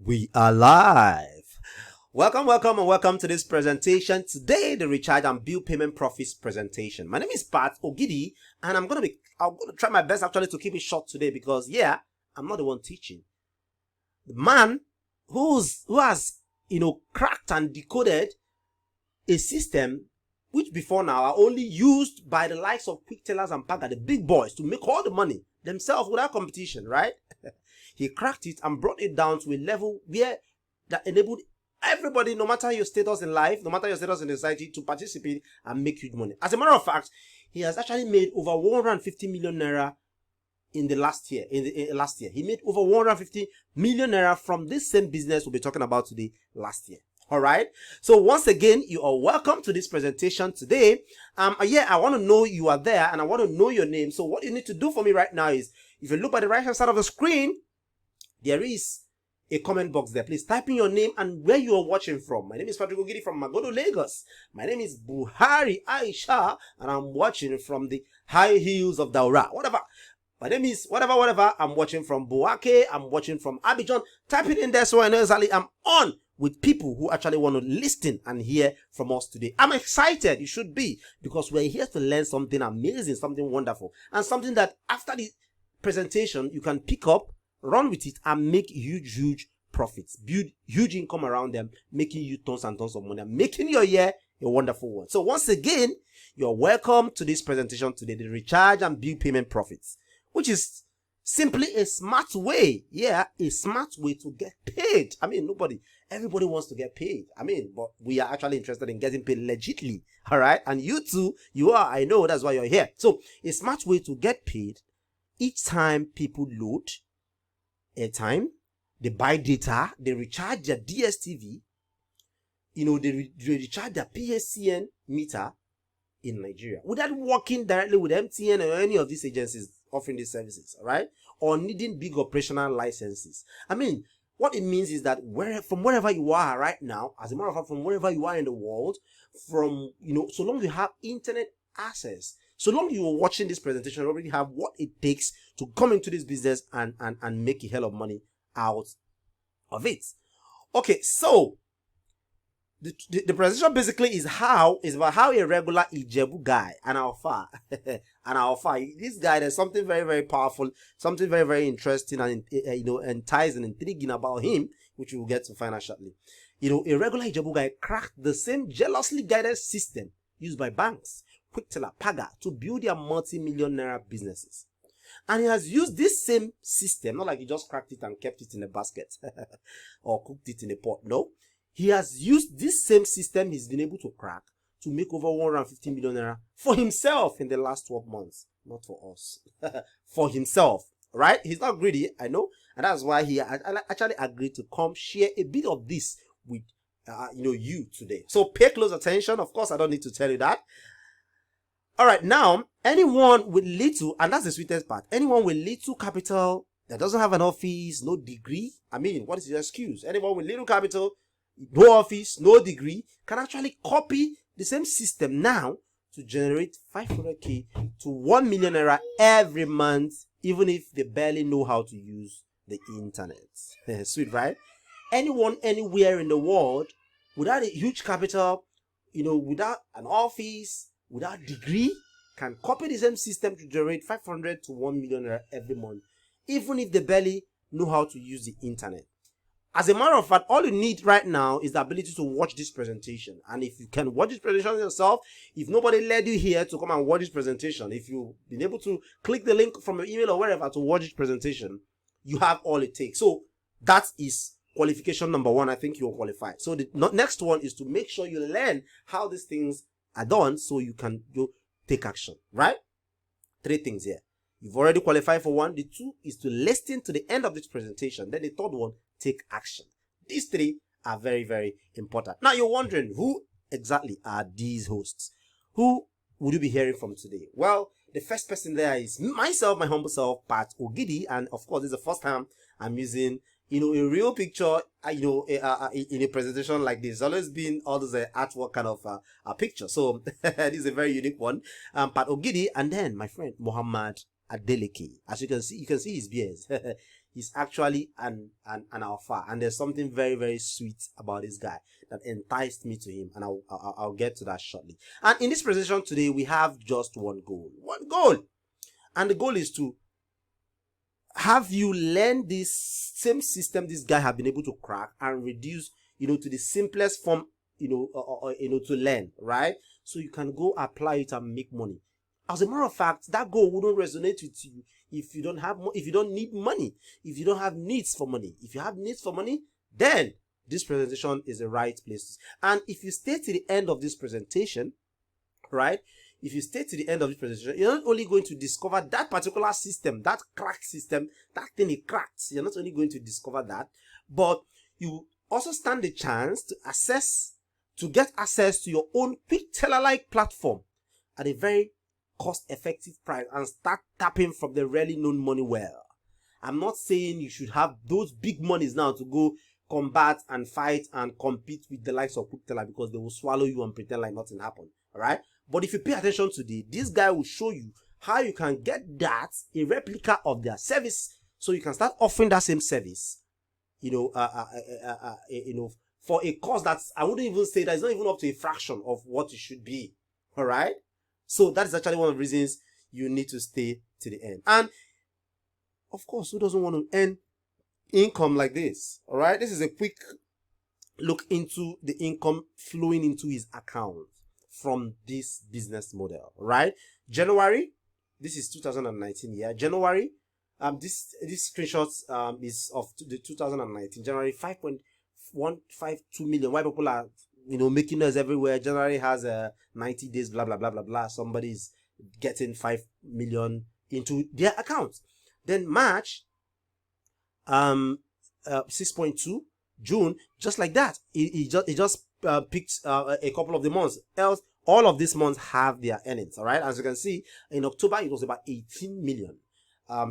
We are live. And welcome to this presentation. Today, the Recharge and Bill Payment Profits presentation. My name is Pat Ogidi, and I'm gonna try my best actually to keep it short today because I'm not the one teaching. The man who has cracked and decoded a system which before now are only used by the likes of Quick Tellers and Paga, the big boys, to make all the money themselves without competition, right? He cracked it and brought it down to a level where that enabled everybody, no matter your status in life, no matter your status in society, to participate and make huge money. As a matter of fact, he has actually made over 150 million naira in the last year. Last year, he made over 150 million naira from this same business we'll be talking about today last year. All right. So once again, you are welcome to this presentation today. I want to know you are there and I want to know your name. So what you need to do for me right now is, if you look at the right hand side of the screen, there is a comment box there. Please type in your name and where you are watching from. My name is Patrick Ogidi from Magodo, Lagos. My name is Buhari Aisha, and I'm watching from the high hills of Daura. Whatever. My name is whatever. I'm watching from Buake. I'm watching from Abidjan. Type it in there so I know exactly I'm on with people who actually want to listen and hear from us today. I'm excited. You should be, because we're here to learn something amazing, something wonderful, and something that after the presentation you can pick up, run with it, and make huge profits, build huge income around them, making you tons and tons of money, and making your year a wonderful one. So once again, you're welcome to this presentation today, the Recharge and Bill Payment Profits, which is simply a smart way, a smart way to get paid. Everybody wants to get paid. But we are actually interested in getting paid legitly, all right? And you too, you are, I know, that's why you're here. So a smart way to get paid: each time people load airtime, they buy data, they recharge their DSTV, they recharge their PSCN meter in Nigeria without working directly with MTN or any of these agencies offering these services, all right? Or needing big operational licenses. What it means is that from wherever you are right now, as a matter of fact, from wherever you are in the world, so long you have internet access, so long you are watching this presentation, you already have what it takes to come into this business and make a hell of money out of it. Okay, so the presentation basically is about how a regular Ijebu guy, and Alpha, this guy, there's something very, very powerful, something very, very interesting and enticing, intriguing about him, which we'll get to find out shortly. A regular Ijebu guy cracked the same jealously guided system used by banks, Quick Teller, Paga, to build their multi-million naira businesses. And he has used this same system, not like he just cracked it and kept it in a basket or cooked it in a pot. No, he has used this same system he's been able to crack to make over 150 million naira for himself in the last 12 months. Not for us. For himself, right? He's not greedy, I know. And that's why he actually agreed to come share a bit of this with you today. So pay close attention. Of course, I don't need to tell you that. All right, now, anyone with little, and that's the sweetest part, anyone with little capital that doesn't have an office, no degree, what is your excuse? Anyone with little capital, no office, no degree, can actually copy the same system now to generate 500k to 1 million naira every month, even if they barely know how to use the internet. Sweet, right? Anyone, anywhere in the world, without a huge capital, without an office, without degree, can copy the same system to generate 500 to 1 million every month, even if they barely know how to use the internet. As a matter of fact, all you need right now is the ability to watch this presentation. And if you can watch this presentation yourself, if nobody led you here to come and watch this presentation, if you've been able to click the link from your email or wherever to watch this presentation, you have all it takes. So that is qualification number one. I think you're qualified. So the next one is to make sure you learn how these things are done so you can take action, right? 3 things here. You've already qualified for one. The 2 is to listen to the end of this presentation. Then the 3rd one, take action. These 3 are very, very important. Now you're wondering, who exactly are these hosts? Who would you be hearing from today? Well, the first person there is myself, my humble self, Pat Ogidi. And of course, this is the first time I'm using a real picture, in a presentation like this. It's always been all those artwork kind of a picture. So this is a very unique one. Pat Ogidi, and then my friend Muhammad Adeleke. As you can see his beard. he's actually an alpha, and there's something very, very sweet about this guy that enticed me to him, and I'll get to that shortly. And in this presentation today, we have just one goal, and the goal is to have you learn this same system this guy have been able to crack and reduce, to the simplest form, to learn, right? So you can go apply it and make money. As a matter of fact, that goal wouldn't resonate with you if you don't need money, if you don't have needs for money. If you have needs for money, then this presentation is the right place. And if you stay to the end of this presentation, right? If you stay to the end of this presentation, you're not only going to discover that particular system, that cracked system, that thing it cracked. You're not only going to discover that, but you also stand the chance to get access to your own quick teller-like platform at a very cost-effective price and start tapping from the rarely known money well. I'm not saying you should have those big monies now to go combat and fight and compete with the likes of quick teller, because they will swallow you and pretend like nothing happened. All right. But if you pay attention today, this guy will show you how you can get that, a replica of their service, so you can start offering that same service, for a cost that I wouldn't even say that it's not even up to a fraction of what it should be. All right. So that is actually one of the reasons you need to stay to the end. And of course, who doesn't want to earn income like this? All right. This is a quick look into the income flowing into his account from this business model, right? January, this is 2019 year. January, this screenshot is of the 2019 January, 5.152 million. Why people are making noise everywhere? January has 90 days, blah blah blah blah blah. Somebody's getting 5 million into their account. Then March, 6.2. June, just like that. It just picked a couple of the months. Else, all of these months have their earnings. All right. As you can see, in October it was about 18 million.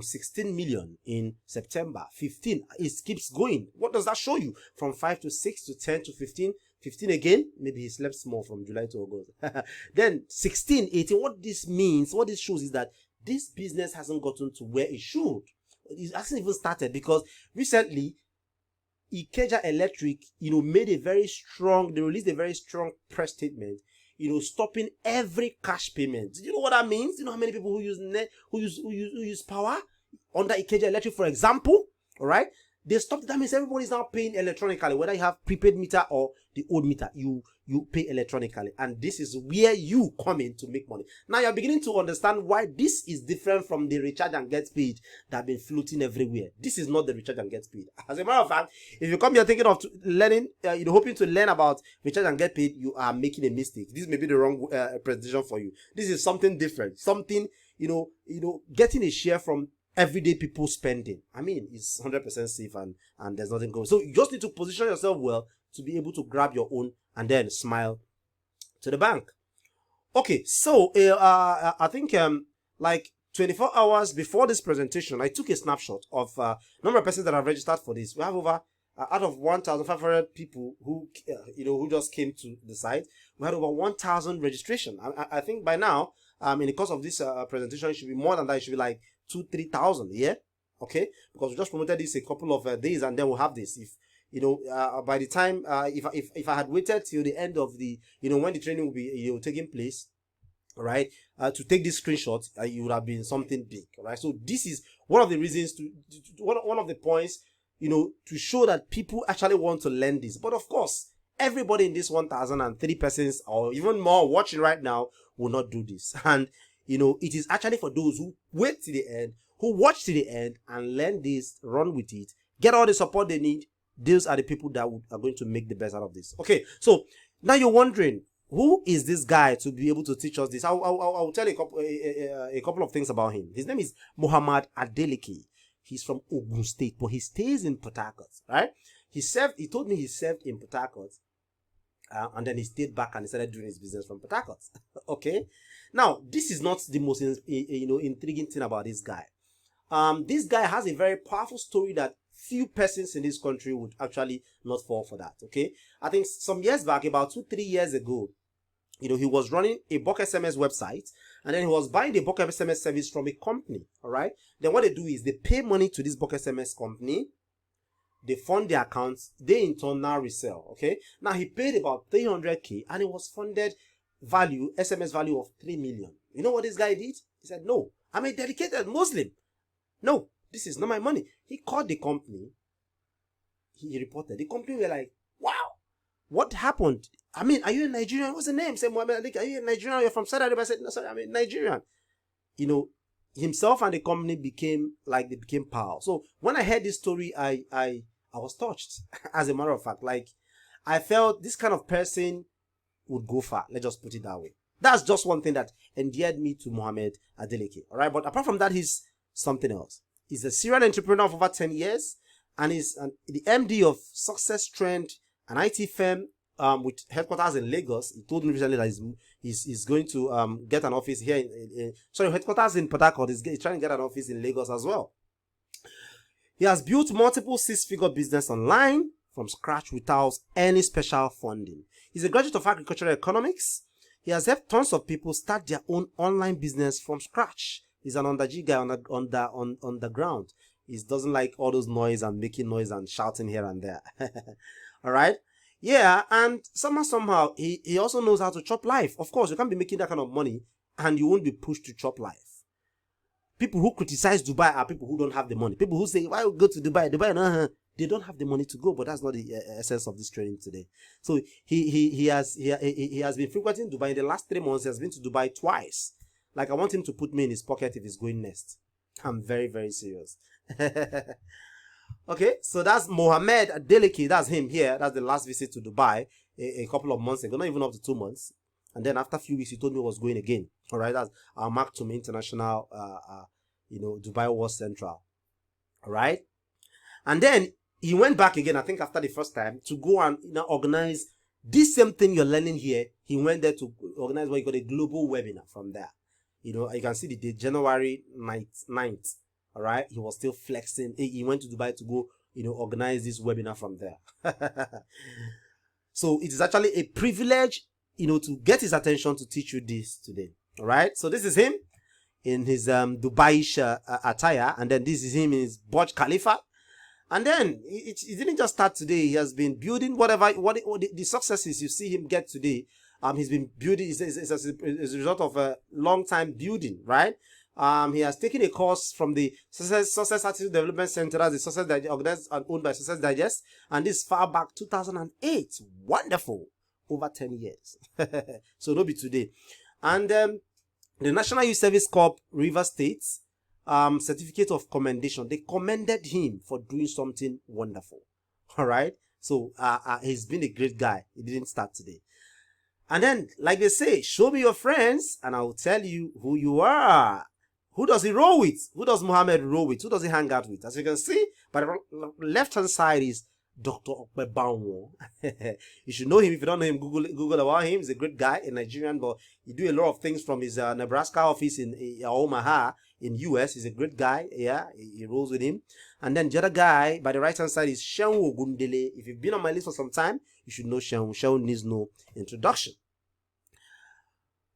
16 million in September. 15. It keeps going. What does that show you? From 5 to 6 to 10 to 15. 15 again. Maybe he slept small from July to August. Then 16, 18. What this means, what this shows is that this business hasn't gotten to where it should. It hasn't even started, because recently Ikeja Electric, they released a very strong press statement, stopping every cash payment. Do you know what that means? You know how many people who use power under Ikeja Electric, for example? All right. They stopped. That means everybody's now paying electronically, whether you have prepaid meter or the old meter, you pay electronically. And this is where you come in to make money. Now you're beginning to understand why this is different from the recharge and get paid that have been floating everywhere. This is not the recharge and get paid. As a matter of fact, if you come here thinking of learning, hoping to learn about recharge and get paid, you are making a mistake. This may be the wrong presentation for you. This is something different. Something, getting a share from everyday people spending. I mean, it's 100% safe and there's nothing going. So you just need to position yourself well to be able to grab your own and then smile to the bank. Okay, so I think like 24 hours before this presentation, I took a snapshot of number of persons that have registered for this. We have over out of 1,500 people who who just came to the site. We had over 1,000 registration. I think by now, in the course of this presentation, it should be more than that. It should be like 2,000-3,000, yeah, okay, because we just promoted this a couple of days, and then we'll have this. If by the time if I had waited till the end of the when the training will be taking place, all right, to take this screenshot, it would have been something big. All right, so this is one of the reasons one of the points, to show that people actually want to learn this. But of course, everybody in this 1,003 persons or even more watching right now will not do this. And it is actually for those who wait to the end, who watch to the end and learn this, run with it, get all the support they need. Those are the people that are going to make the best out of this. Okay, so now you're wondering, who is this guy to be able to teach us this? I'll tell you a couple of things about him. His name is Muhammad Adeleke. He's from Ogun State, but he stays in Port Harcourt, right? He told me he served in Port Harcourt, and then he stayed back and he started doing his business from Port Harcourt. Okay, now this is not the most intriguing thing about this guy. This guy has a very powerful story that few persons in this country would actually not fall for that. Okay, I think some years back, about 2-3 years ago, he was running a bulk SMS website, And then he was buying the bulk SMS service from a company. All right. Then what they do is they pay money to this bulk SMS company. They fund the accounts. They in turn now resell. Okay. Now he paid about 300K and it was funded value, SMS value of 3 million. You know what this guy did? He said, no, I'm a dedicated Muslim. No, this is not my money. He called the company. He reported. The company were like, wow, what happened? I mean, are you a Nigerian? What's the name? Say, Muhammad Ali, are you a Nigerian? You're from Saudi Arabia? I said, no, sorry, I'm a Nigerian. You know, himself and the company became pals. So when I heard this story, I was touched. As a matter of fact, like I felt this kind of person would go far. Let's just put it that way. That's just one thing that endeared me to Mohammed Adeleke. All right, but apart from that, he's something else. He's a serial entrepreneur of over 10 years, and he's the MD of Success Trend, an IT firm with headquarters in Lagos. He told me recently that he's going to get an office here headquarters in Port Harcourt. He's trying to get an office in Lagos as well. He has built multiple six-figure business online from scratch without any special funding. He's a graduate of agricultural economics. He has helped tons of people start their own online business from scratch. He's an underG guy on the ground. He doesn't like all those noise and making noise and shouting here and there. All right. Yeah, and somehow he also knows how to chop life. Of course, you can't be making that kind of money and you won't be pushed to chop life. People who criticize Dubai are people who don't have the money. People who say, why go to Dubai? They don't have the money to go, but that's not the essence of this training today. So he has been frequenting Dubai in the last 3 months. He has been to Dubai twice. Like I want him to put me in his pocket if he's going next. I'm very, very serious. Okay, so that's Mohammed Adeleke. That's him here. That's the last visit to Dubai a couple of months ago, not even up to 2 months. And then after a few weeks, he told me he was going again. All right, that's our Mark Toomey International, Dubai World Central. All right, and then he went back again. I think after the first time to go and organize this same thing you're learning here. He went there to organize what you call a global webinar from there. You can see the date, January 9th. All right, he was still flexing. He went to Dubai to go, organize this webinar from there. So it is actually a privilege, to get his attention to teach you this today. All right, so this is him in his Dubai-ish attire, and then this is him in his Burj Khalifa. And then it didn't just start today. He has been building what the successes you see him get today. He's been building is a result of a long time building, right? He has taken a course from the Success Attitude Development Center, that's the Success Digest, organized and owned by Success Digest, and this far back 2008. Wonderful, over 10 years. So no be today. And the National Youth Service Corps River State certificate of commendation. They commended him for doing something wonderful. All right. So he's been a great guy. He didn't start today. And then, like they say, show me your friends, and I will tell you who you are. Who does he roll with? Who does Mohammed roll with? Who does he hang out with? As you can see, by the left-hand side is Dr. Okpebanwo. You should know him. If you don't know him, Google about him. He's a great guy, a Nigerian, but he do a lot of things from his Nebraska office in Omaha in US. He's a great guy. Yeah, he rolls with him. And then the other guy by the right-hand side is Shehu Ogundele. If you've been on my list for some time, you should know Shehu. Shehu needs no introduction.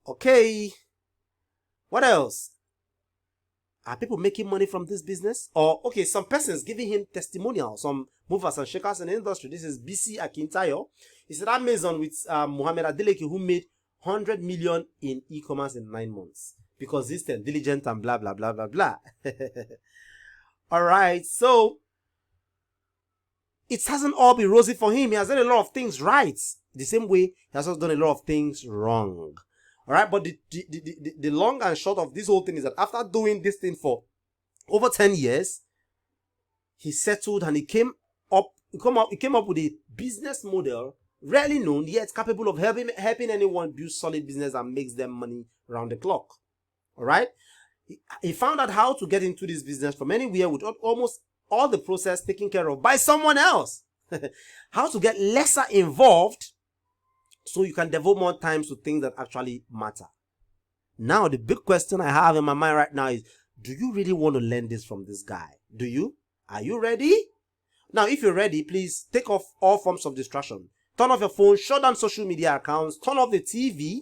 Okay. What else? Are people making money from this business? Or, okay, some persons giving him testimonials, some movers and shakers in the industry. This is BC Akintayo. He said Amazon with Mohammed Adeleke, who made 100 million in e-commerce in 9 months. Because he's diligent and blah, blah, blah, blah, blah. All right, so it hasn't all been rosy for him. He has done a lot of things right. The same way, he has also done a lot of things wrong. All right, but the long and short of this whole thing is that after doing this thing for over 10 years, he settled and he came up with a business model rarely known yet capable of helping anyone build solid business and makes them money round the clock. All right, he found out how to get into this business from anywhere with almost all the process taken care of by someone else. How to get lesser involved, so you can devote more time to things that actually matter. Now, the big question I have in my mind right now is, do you really want to learn this from this guy? Do you? Are you ready? Now, if you're ready, please take off all forms of distraction. Turn off your phone, shut down social media accounts, turn off the TV,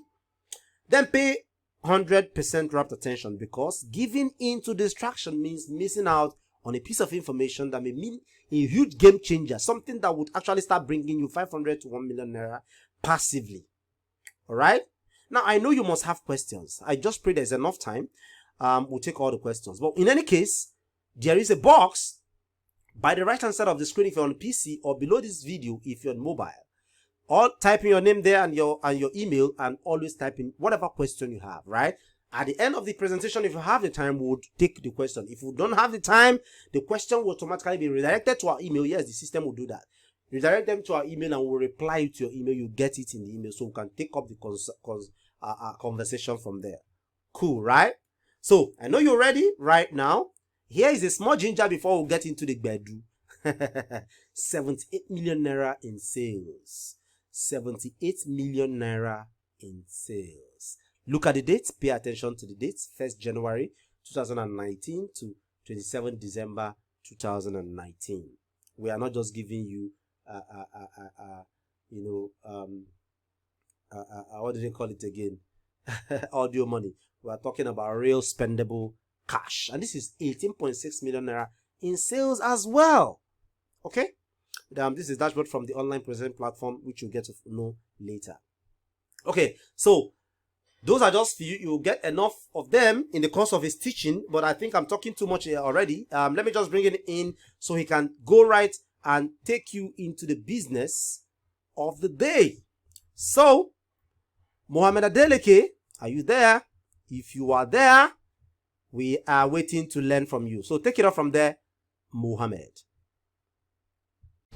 then pay 100% rapt attention, because giving in to distraction means missing out on a piece of information that may mean a huge game changer, something that would actually start bringing you 500 to 1 million naira passively. All right. Now, I know you must have questions. I just pray there's enough time. We'll take all the questions. But in any case, there is a box by the right hand side of the screen if you're on a PC, or below this video if you're on mobile. Or type in your name there and your email, and always type in whatever question you have, right? At the end of the presentation, if you have the time, we'll take the question. If you don't have the time, the question will automatically be redirected to our email. Yes, the system will do that. Redirect them to our email and we'll reply to your email. You get it in the email, so we can take up the conversation from there. Cool, right? So, I know you're ready right now. Here is a small ginger before we get into the bedu. 78 million naira in sales. 78 million naira in sales. Look at the dates. Pay attention to the dates. 1st January 2019 to 27 December 2019. We are not just giving you, what do they call it again? Audio money. We are talking about real spendable cash. And this is 18.6 million naira in sales as well. Okay? This is dashboard from the online presentation platform, which you'll get to know later. Okay, so those are just few. You'll get enough of them in the course of his teaching, but I think I'm talking too much here already. Let me just bring it in so he can go right and take you into the business of the day. So, Mohammed Adeleke, are you there? If you are there, we are waiting to learn from you. So take it off from there, Mohammed.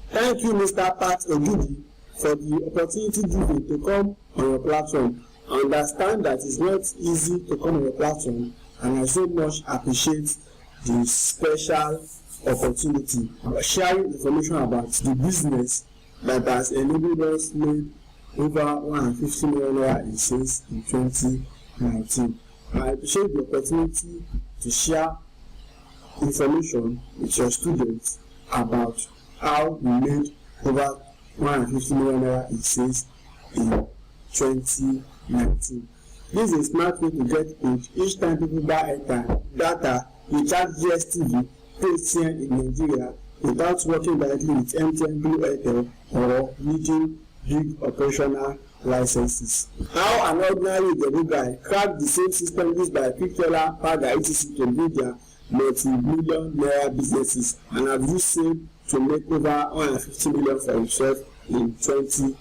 Thank you, Mr. Pat Ogidi, for the opportunity given to come on your platform. I understand that it's not easy to come on your platform, and I so much appreciate the special opportunity of sharing information about the business that has enabled us to make over 150 million naira in sales in 2019. I appreciate the opportunity to share information with your students about how we made over 150 million naira in sales in 2019. This is a smart way to get paid. Each time people buy data, we charge GSTV, PCN in Nigeria, without working directly with MTN, Blue Airtel, or needing big operational licenses. How an ordinary Igbo guy cracked the same system used by Pictola, Paga, etc. to build their multi-million naira businesses, and have used same to make over 150 million for himself in 2019.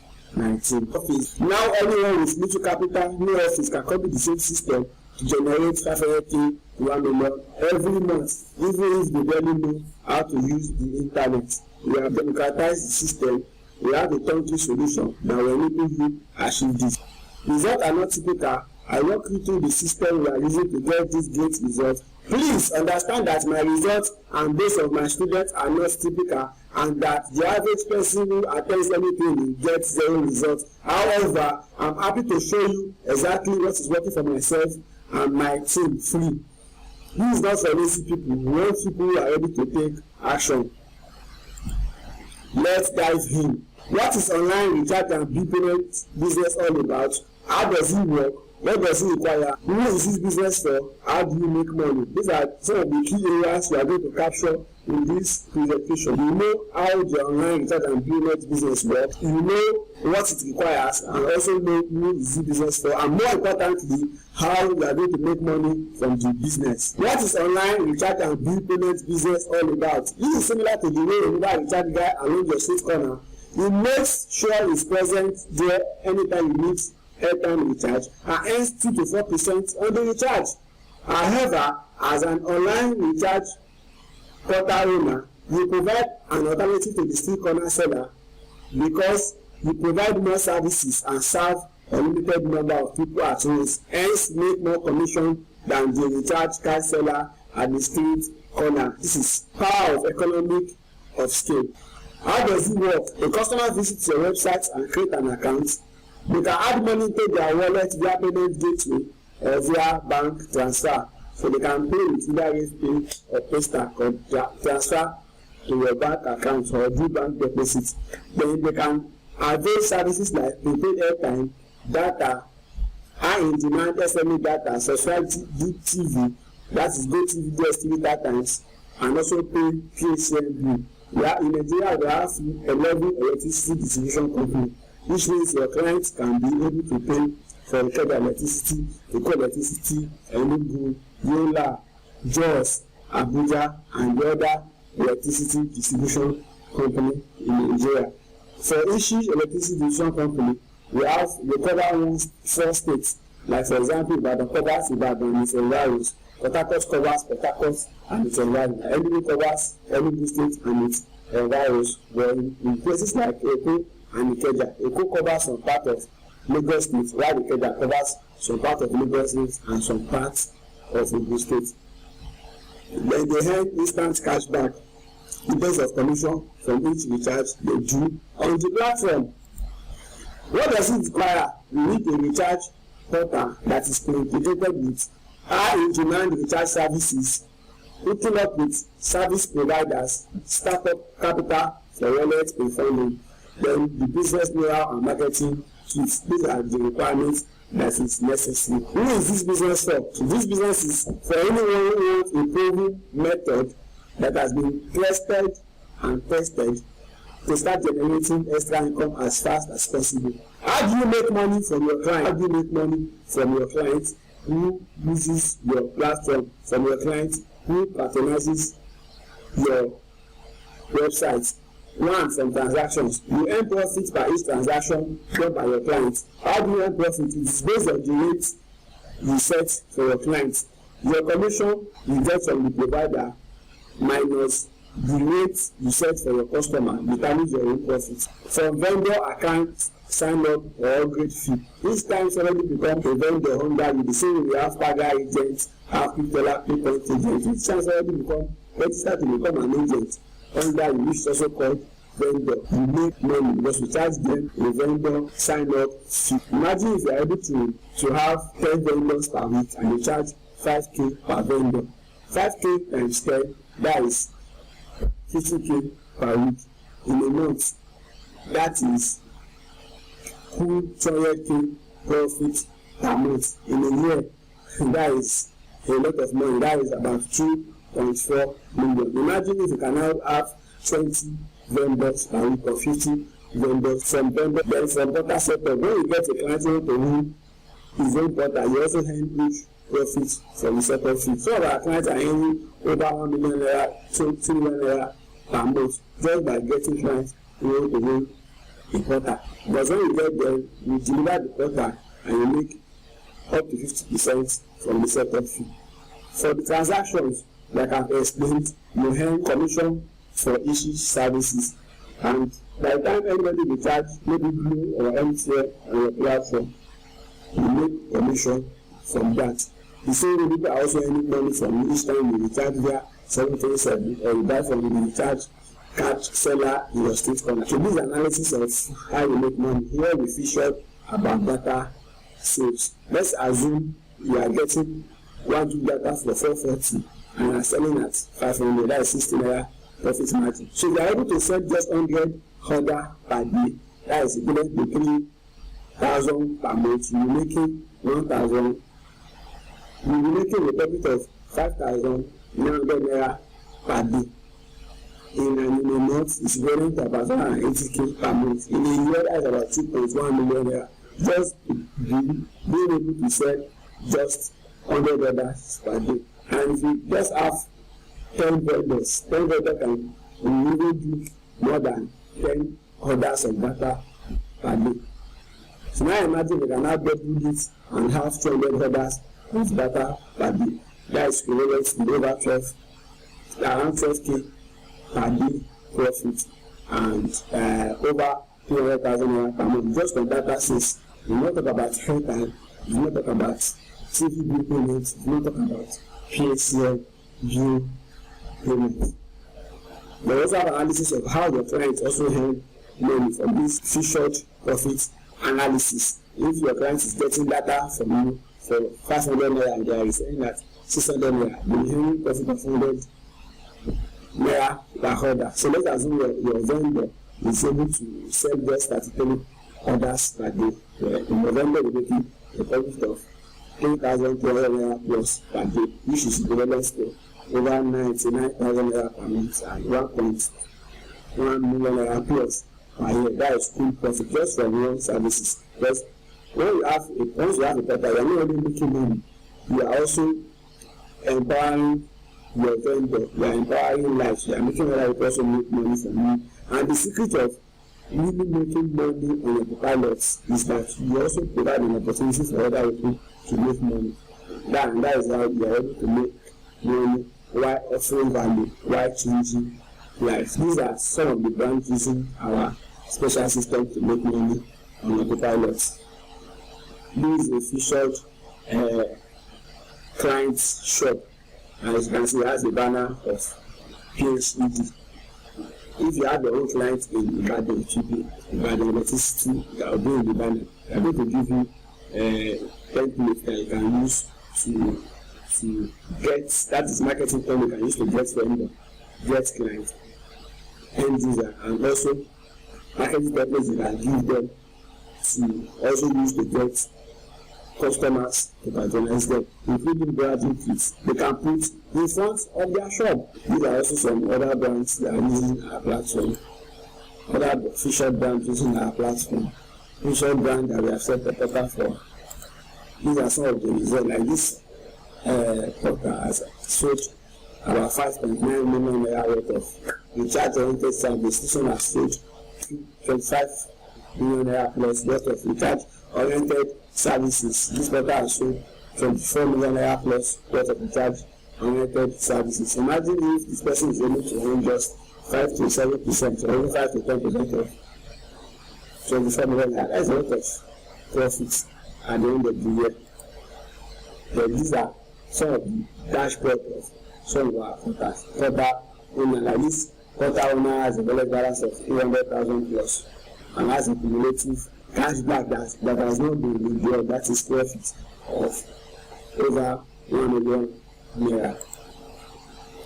Now anyone with little capital, no office, can copy the same system to generate 500k to 1 million every month, even if they barely know how to use the internet. We have democratized the system. We have a turnkey solution that will enable you achieve this. Results are not typical. I walk you through the system we are using to get this great result. Please understand that my results and those of my students are not typical, and that the average person who attends anything will get 0 results. However, I'm happy to show you exactly what is working for myself and my team free. This is not for lazy people. We want people who are ready to take action. Let's dive in. What is online recharge and bill payment business all about? How does it work? What does it require? Who is this business for? How do you make money? These are some of the key areas we are going to capture in this presentation. You know how the online recharge and bill payment business works. You know what it requires, and also know who is the business for, and more importantly, how we are going to make money from the business. What is online recharge and bill payment business all about? This is similar to the way a mobile recharge guy along your street corner. He makes sure he's present there anytime you need airtime recharge and earns 2 to 4% on the recharge. However, as an online recharge portal owner, you provide an alternative to the street corner seller because you provide more services and serve a limited number of people at once, hence make more commission than the recharge card seller at the street corner. This is power of economic of scale. How does it work? The customer visits your website and create an account. They can add money to their wallet via payment gateway or via bank transfer. So they can pay with either RatePay or PayStack or transfer to your bank account or do bank deposit. Then they can avail services like prepaid airtime, data, high in demand SME data, subscribe TV, that is GoTV, DSTV, TATimes, and also pay PHCN bill. In Nigeria, we have 11 electricity distribution companies, which means your clients can be able to pay for Ikeja Electricity, Eko Electricity, Enugu, Yola, Jos, Abuja, and the other electricity distribution company in Nigeria. For each electricity distribution company, we cover 4 states. Like for example, Ibadan covers Ibadan and its environs. Port Harcourt covers Port Harcourt and its environs. Enugu covers Enugu State and its environs. But in places like Eko and Ikeja, Eko covers some part of Lagos State, while Ikeja covers some part of Lagos State and some parts of Ogun State. Then they have instant cashback, depends of commission from each recharge they do on the platform. What does it require? We need a recharge portal that is integrated with high-in-demand recharge services, hooking up with service providers, startup capital for wallet and funding, then the business know-how and marketing kits. These are the requirements that is necessary. Who is this business for? This business is for anyone who wants a proven method that has been tested and tested to start generating extra income as fast as possible. How do you make money from your client? How do you make money from your client who uses your platform, from your client who patronizes your website? One, from transactions. You earn profit by each transaction done by your client. How do you earn profit? It is based on the rate you set for your client. Your commission you get from the provider minus the rate you set for your customer determines your own profit. From vendor account sign up or upgrade fee. Each time somebody becomes a vendor under you, the same we have Paga agents, have Pictola, PayPoint agents. Each time somebody becomes registered to become an agent under you, which is also called vendor, you make money because you charge them a vendor sign up fee. Imagine if you are able to have 10 vendors per week and you charge 5k per vendor. 5k times 10, that is 50k per week. In a month, that is 200k profit per month. In a year, that is a lot of money. That is about 2.4 million. Imagine if you can now have 20 vendors per week or 50 vendors from vendor. Then from portal setup, when you get a client to whom his own portal, you also earn huge profit from the setup fee. Some of our clients are earning over 1 million naira, 2 million naira per month just by getting clients who want to win a portal. Because when you get there, you deliver the portal and you make up to 50% from the setup fee. For the transactions, like I've explained, you earn commission for each services, and by the time anybody will charge maybe Blue or MTN on your platform, you make commission from that. The same way people are also earning money from each time you recharge via 737 or you buy from the recharge card seller in your street corner. So this analysis of how you make money. Here we featured about data sales. Let's assume you are getting 1 GB data for 440 and you are selling at 500, that is 60 naira profit margin. So you are able to sell just 100 order per day, that is equivalent to 3,000 per month. You will be making 1,000. You will be making a profit of 5,900 naira per day. In a month, it's going to about 180k per month. In a year, that's about 2.1 million naira. Just being able to sell just 100 orders per day. And if you just have 10 vendors, 10 vendors can even do more than 10 orders of data per day. So now imagine we can now double this and have 200 orders of data per day. That is equivalent to over around 12k per day profit and over 200,000 naira per month. Just on data sales, we will not talk about airtime, we will not talk about TV bill payments, we will not talk about PHCN bill payments. There also have analysis of how your clients also earn money from this featured profit analysis. If your client is getting data from you for 500 naira and they are selling at 600 naira, you will earn profit of 100 naira per order. So let's assume your vendor is able to sell just 33 orders per day. Your vendor will make a profit of 3,200 naira plus per day, which is equivalent to over 99,000 naira per month and 1.1 million naira plus per year. That is full profit just from one services. Because once you have a portal, you are not only making money, you are also empowering your vendor, you are empowering lives, you are making other people also make money from you. And the secret of really making money on your pilot is that you also provide an opportunity for other people to make money. That is how you are able to make money while offering value, while changing lives. These are some of the brands using our special system to make money on autopilot. This is a featured client shop, and as you can see, it has a banner of PhD. If you have your own client in Ibadan, Ibadan Electricity, that will be in the banner. They are going to give you template that you can use to get, that is marketing term you can use to get vendor, get client, end user, and also marketing templates you can give them to also use to get customers to patronize them, including branding kits they can put in front of their shop. These are also some other brands that are using our platform, other featured brands using our platform, featured brand that we have set a portal for. These are some of the results. Like this portal has sold about 5.9 million naira worth of recharge-oriented service. This one has sold 25 million naira plus worth of recharge-oriented services. This portal has sold 24 million naira plus worth of recharge-oriented services. Imagine if this person is able to earn just 5 to 7% or even 5 to 10% of 24 million naira. That's a lot of profits at the end of the year. But these are some of the dashboard of some of our portals. Portal owner, like this portal owner has a wallet balance of 300,000 plus and has a cumulative cashback that has not been withdrawn. That is profit of over 1 million naira.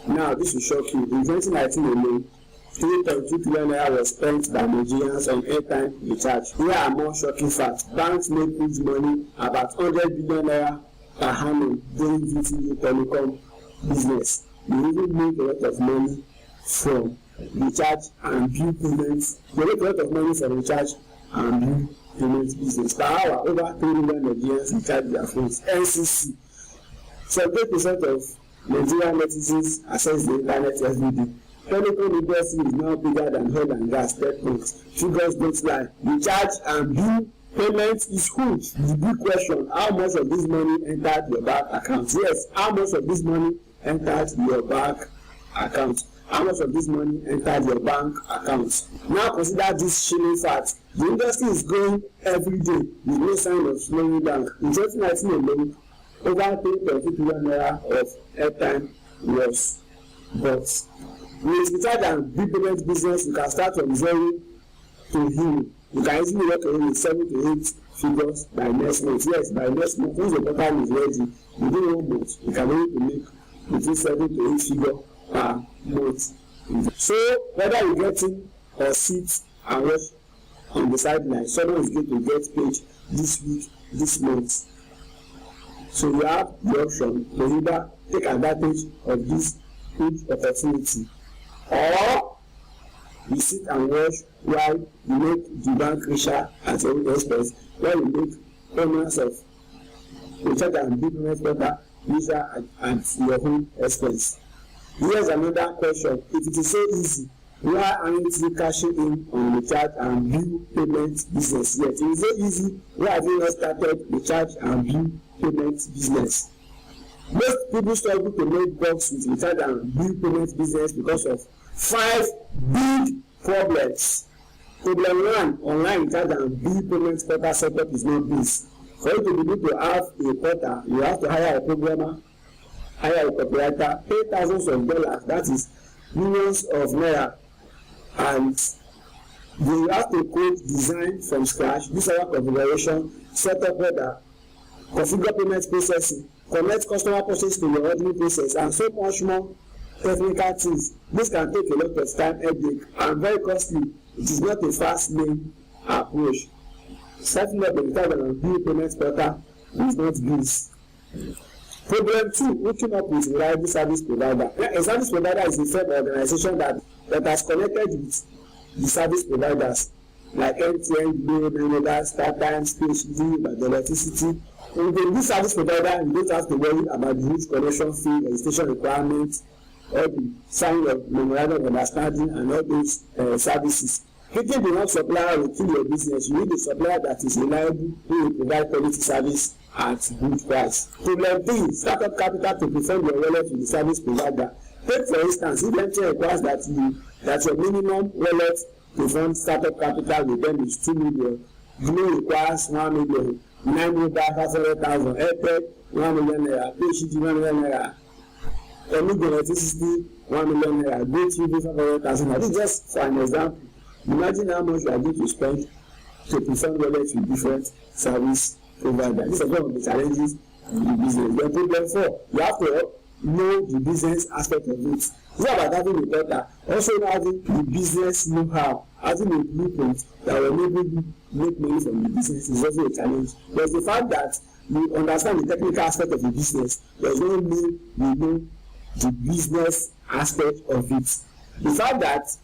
Now this will shock you. In 2019 alone, 3.2 billion naira was spent by Nigerians on airtime recharge. Here are more shocking facts. Banks make huge money, about 100 billion naira per annum doing VTV telecom business. They even make a lot of money from recharge and bill payments. They make a lot of money from recharge and bill payments business. Per hour, over 3 million Nigerians recharge their phones. NCC. 78% of Nigerian netizens access the internet every day. Telecom industry is now bigger than oil and gas. Figures don't lie. Recharge and bill payment is good. The big question: how much of this money entered your bank account? Yes, how much of this money entered your bank account? How much of this money entered your bank account? Now consider this chilling fact: the industry is growing every day with no sign of slowing down. In 2019 alone, over 3.2 billion naira of airtime was bought. With recharge and bill payment business, you can start from zero to hero. You can easily work away with 7 to 8 figures by next month. Yes, by next month, once the portal is ready, within 1 month, you can be able to make between 7 to 8 figures per month. So whether you get in or sit and watch on the sideline, someone is going to get paid this week, this month. So you have the option to either take advantage of this huge opportunity, or you sit and watch while you make the bank richer at your own expense, while you make payments of recharge and bill payment portal richer at your own expense. Here's another question: if it is so easy, why aren't you cashing in on recharge and bill payment business yet? If it is so easy, why have you not started recharge and bill payment business? Most people struggle to make bucks with recharge and bill payment business because of 5 big problems. Problem 1: online recharge and bill payment portal setup is not this. For you to be able to have a portal, you have to hire a programmer, hire a copywriter, pay thousands of dollars, that is millions of naira, and you have to code design from scratch, do server configuration, set up order, configure payment processing, connect customer process to your ordering process, and so much more technical things. This can take a lot of time, headache, and very costly. It is not a fast lane approach. Setting up a recharge and bill payment portal is not this. Problem 2, hooking up with reliable service provider. A service provider is a firm organization that has connected with the service providers like MTN, Glo, Mobile, StarTimes, PhD, the electricity. With this service provider, you don't have to worry about the huge connection fee, registration requirements, all the signing of memorandum of understanding, and all those services. Picking the wrong supplier will kill your business. You need a supplier that is reliable, who will provide quality service at good price. Problem 3, startup capital to prefund your wallet with the service provider. Take for instance, if MTN requires that your minimum wallet to fund startup capital with them is 2 million, Glo requires 1 million, 9 mobile 500,000, Airtel 1 million naira, PhD 1 million naira, Emigo electricity 1 million naira, GoTV 500,000. This is just for an example. Imagine how much you are going to spend to prefund wallets with different service providers. This is one of the challenges in the business. Then problem 4, you have to know the business aspect of it. It's not about having a portal, also having the business know-how, having a blueprint that will enable you make money from the business is also a challenge. But the fact that you understand the technical aspect of the business does not mean you know the business aspect of it. The fact that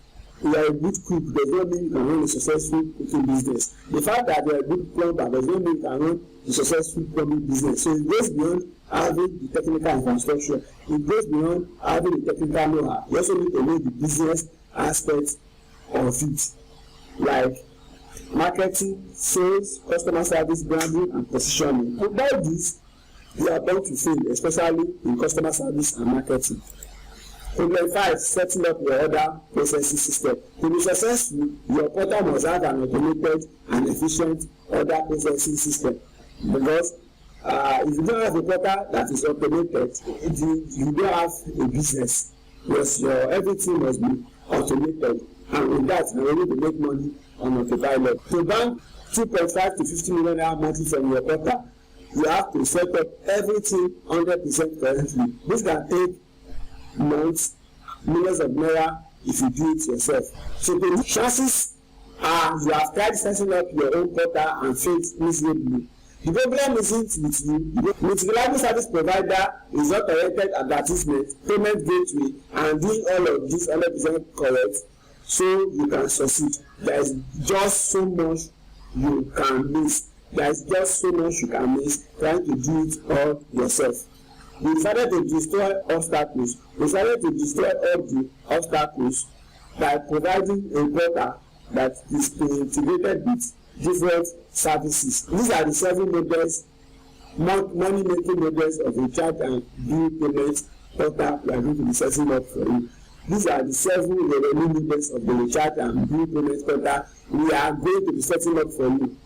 you are a good cook does not mean you can run a successful cooking business. The fact that you are a good plumber does not mean you can run a successful plumbing business. So it goes beyond having the technical infrastructure. It goes beyond having the technical know-how. You also need to know the business aspect of it, like marketing, sales, customer service, branding, and positioning. Without this, you are bound to fail, especially in customer service and marketing. Problem 5, setting up your order processing system. To be successful, your portal must have an automated and efficient order processing system. Because if you don't have a portal that is automated, you don't have a business. Because your everything must be automated, and with that, you're able to make money on autopilot. To bank 2.5 to 50 million naira monthly from your portal, you have to set up everything 100% correctly. This can take months, millions of naira if you do it yourself. So the chances are you have tried setting up your own portal and failed miserably. The problem isn't with you. With reliable service provider is not oriented advertisement, payment gateway, and doing all of this 100% correct, so you can succeed. There is just so much you can miss. There is just so much you can miss trying to do it all yourself. We decided to destroy obstacles. We decided to destroy all the obstacles by providing a portal that is integrated with different services. These are the 7 models, money making models of a recharge and bill payment portal we are going to be setting up for you. These are the 7 revenue models of the recharge and bill payment portal we are going to be setting up for you.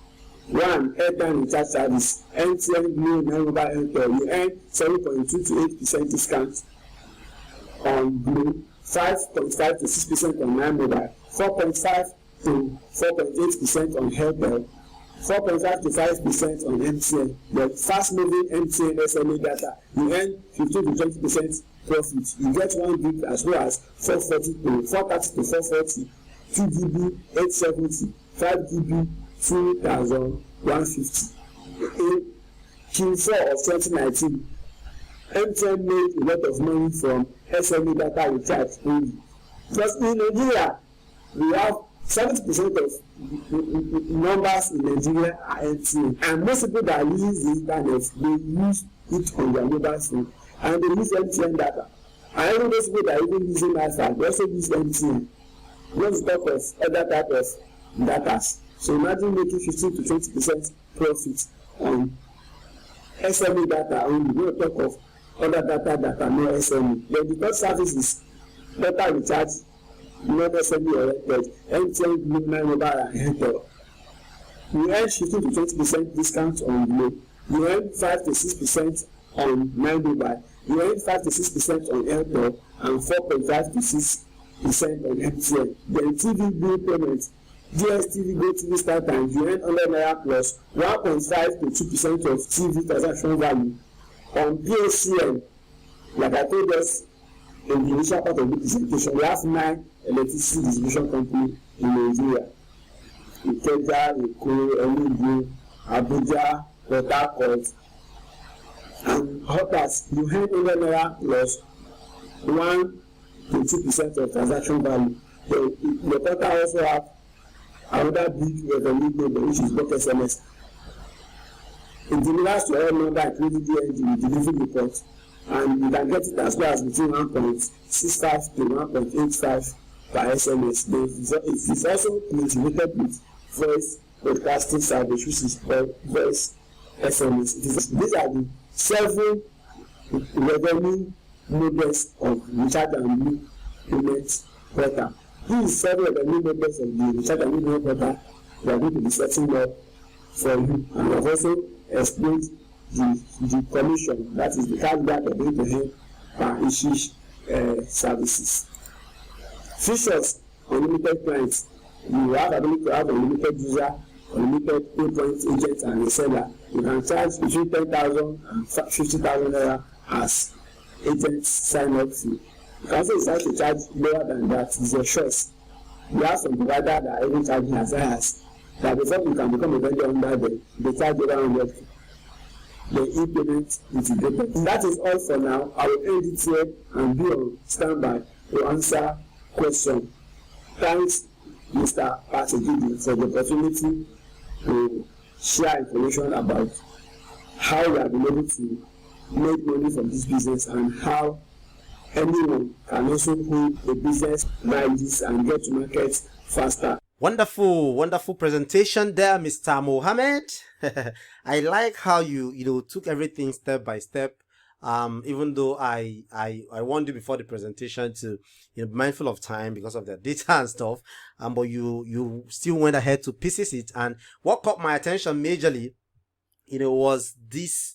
1, airtime recharge service, MTN, Glo, Mobile, Airtel. You earn 7.2 to 8% discount on Glo, 5.5 to 6% on Mobile, 4.5 to 4.8% on Airtel, 4.5 to 5% on MTN. The fast-moving MTN SME data, you earn 15 to 20% profit. You get 1 gig as well as 430 to 440, 2 GB 870, 5 GB 2,150. In Q4 of 2019, MTN made a lot of money from SME data recharge only. Because in Nigeria, we have 70% of numbers in Nigeria are MTN, and most people that use the internet, they use it on their mobile phone, and they use MTN data. And even those people that are even using Wi-Fi, they also use MTN. Not to talk of other type of data. So imagine making 15 to 20% profit on SME data only. We don't talk of other data that are not SME. Then the third service is data recharge, not SME oriented, MTN, Glo, Mobile, and Airtel. We earn 15 to 20% discount on Glo. We earn 5 to 6% on Mobile. We earn 5 to 6% on Airtel, and 4.5 to 6% on MTN. Then TV bill payment, DSTV, GoTV, StarTimes, you earn 100 naira plus 1.5 to 2% of TV transaction value. On PACN, like I told us in the initial part of the presentation, we have 9 electricity distribution companies in Nigeria. Ikeja, Eko, Enugu, Abuja, Port Harcourt, that you earn 100 naira plus 1 to 2% of transaction value. The portal also have another big revenue model, which is block SMS. It delivers to all number including DND with delivery report, and you can get it as well as between 1.65 to 1.85 per SMS. It is also integrated with voice broadcasting service, which is called voice SMS. These are the 7 revenue models of recharge and bill payment portal. These 7 revenue models of the recharge and bill payment portal we are going to be setting up for you, and I've also explained the commission, that is the cashback of going to earn per issued services. Features: unlimited clients. You have ability to have unlimited user, unlimited pay point agent and reseller. You can charge between 10,000 and 50,000 naira as agents sign up fee. You can also decide to charge lower than that. It's your choice. We have some providers that are even charging as high as that. Before you can become a vendor under them, they charge over 100. The e-payment integrated. That is all for now. I will end it here and be on standby to answer questions. Thanks, Mr. Pat Ogidi, for the opportunity to share information about how we have been able to make money from this business and how anyone can also hold a business like this and get to market faster. Wonderful presentation there, Mr. Mohammed. I like how you took everything step by step. Even though I warned you before the presentation to be mindful of time because of the data and stuff, but you still went ahead to pieces it. And what caught my attention majorly, was this,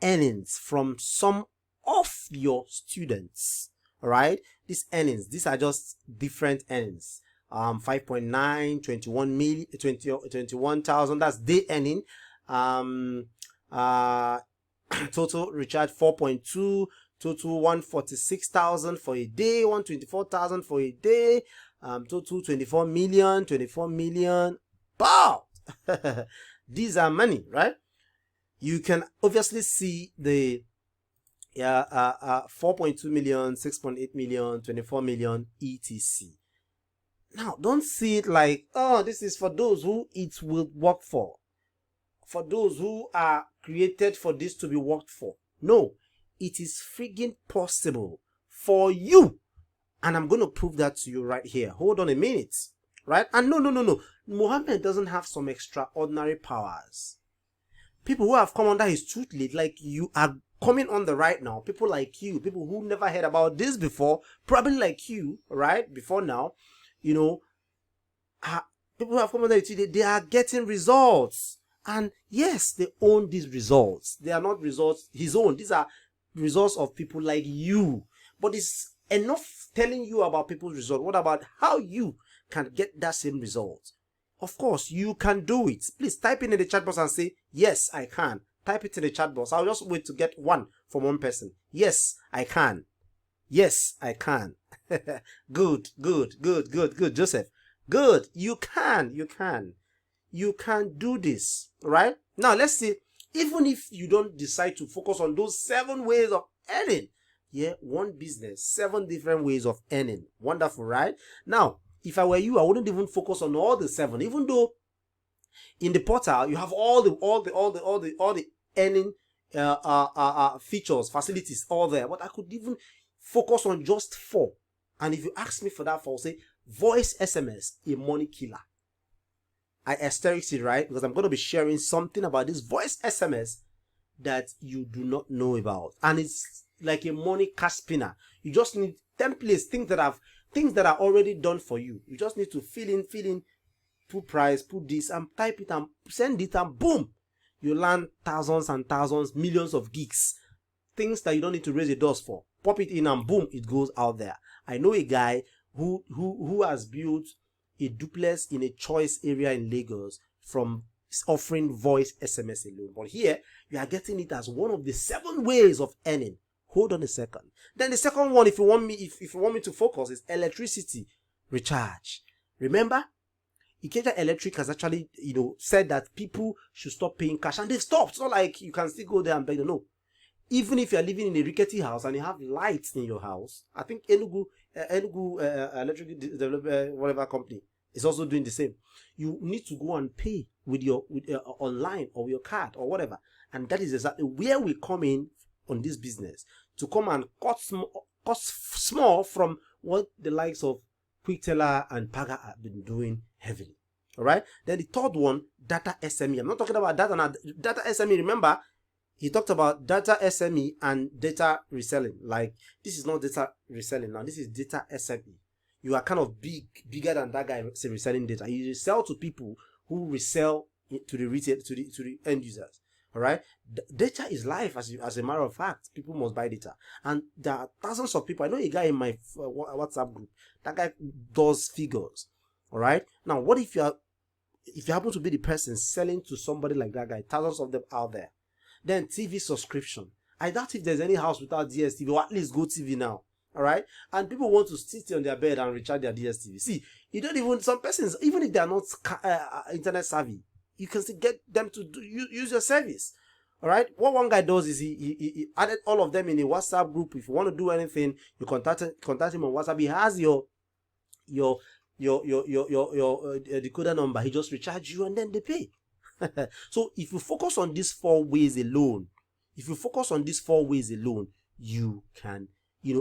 earnings from some of your students. All right, these earnings, these are just different earnings. 5.9, 21 million, 21,000. That's day earning. Total recharge 4.2, total 146,000 for a day, 124,000 for a day, total 24 million. Wow! These are money, right? You can obviously see the 4.2 million, 6.8 million, 24 million, etc. Now, don't see it like, oh, this is for those who it will work for those who are created for this to be worked for. No, it is friggin' possible for you. And I'm going to prove that to you right here. Hold on a minute. Right? And no. Mohammed doesn't have some extraordinary powers. People who have come under his tutelage, like you, are coming on the right now. People like you, people who never heard about this before, probably like you, right? Before now, people who have come under his tutelage, they are getting results. And yes, they own these results. They are not results his own. These are results of people like you. But it's enough telling you about people's results. What about how you can get that same result? Of course, you can do it. Please type in the chat box and say, yes, I can. Type it in the chat box. I'll just wait to get one from one person. Yes, I can. Yes, I can. Good, Joseph. Good. You can. You can do this, right? Now, let's see, even if you don't decide to focus on those 7 ways of earning, one business, 7 different ways of earning. Wonderful, right? Now, if I were you, I wouldn't even focus on all the 7, even though in the portal, you have all the earning features, facilities, all there. But I could even focus on just 4. And if you ask me for that, I'll say, voice SMS, a money killer. I asterisk it, right? Because I'm going to be sharing something about this voice SMS that you do not know about. And it's like a money cash spinner. You just need templates, things that are already done for you. You just need to fill in, put price, put this, and type it and send it, and boom, you land thousands and thousands, millions of gigs. Things that you don't need to raise a dust for. Pop it in and boom, it goes out there. I know a guy who has built a duplex in a choice area in Lagos from offering voice SMS alone. But here, you are getting it as one of the 7 ways of earning. Hold on a second. Then the second one, if you want me to focus, is electricity recharge. Remember, Ikeja Electric has actually, said that people should stop paying cash, and they've stopped. It's not like you can still go there and beg them. No, Even if you're living in a rickety house and you have lights in your house, I think Enugu Electric whatever company is also doing the same. You need to go and pay with your online or your card or whatever, and that is exactly where we come in on this business, to come and cut small from what the likes of QuickTeller and Paga have been doing heavily. All right. Then the third one, data SME. I'm not talking about data now. Data SME. Remember, he talked about data SME and data reselling. Like, this is not data reselling now. This is data SME. You are kind of bigger than that guy reselling data. You sell to people who resell to the retail, to the end users. All right. Data is life, as a matter of fact. People must buy data, and there are thousands of people. I know a guy in my WhatsApp group. That guy does figures. All right. Now, what if you happen to be the person selling to somebody like that guy? Thousands of them out there. Then TV subscription. I doubt if there's any house without DSTV, or at least GoTV now. All right. And people want to sit on their bed and recharge their DSTV. See, you don't even, some persons, even if they are not internet savvy, you can still get them to use your service. All right. What one guy does is he added all of them in a WhatsApp group. If you want to do anything, you contact him on WhatsApp. He has your decoder number. He just recharge you and then they pay. So if you focus on these 4 ways alone, you can,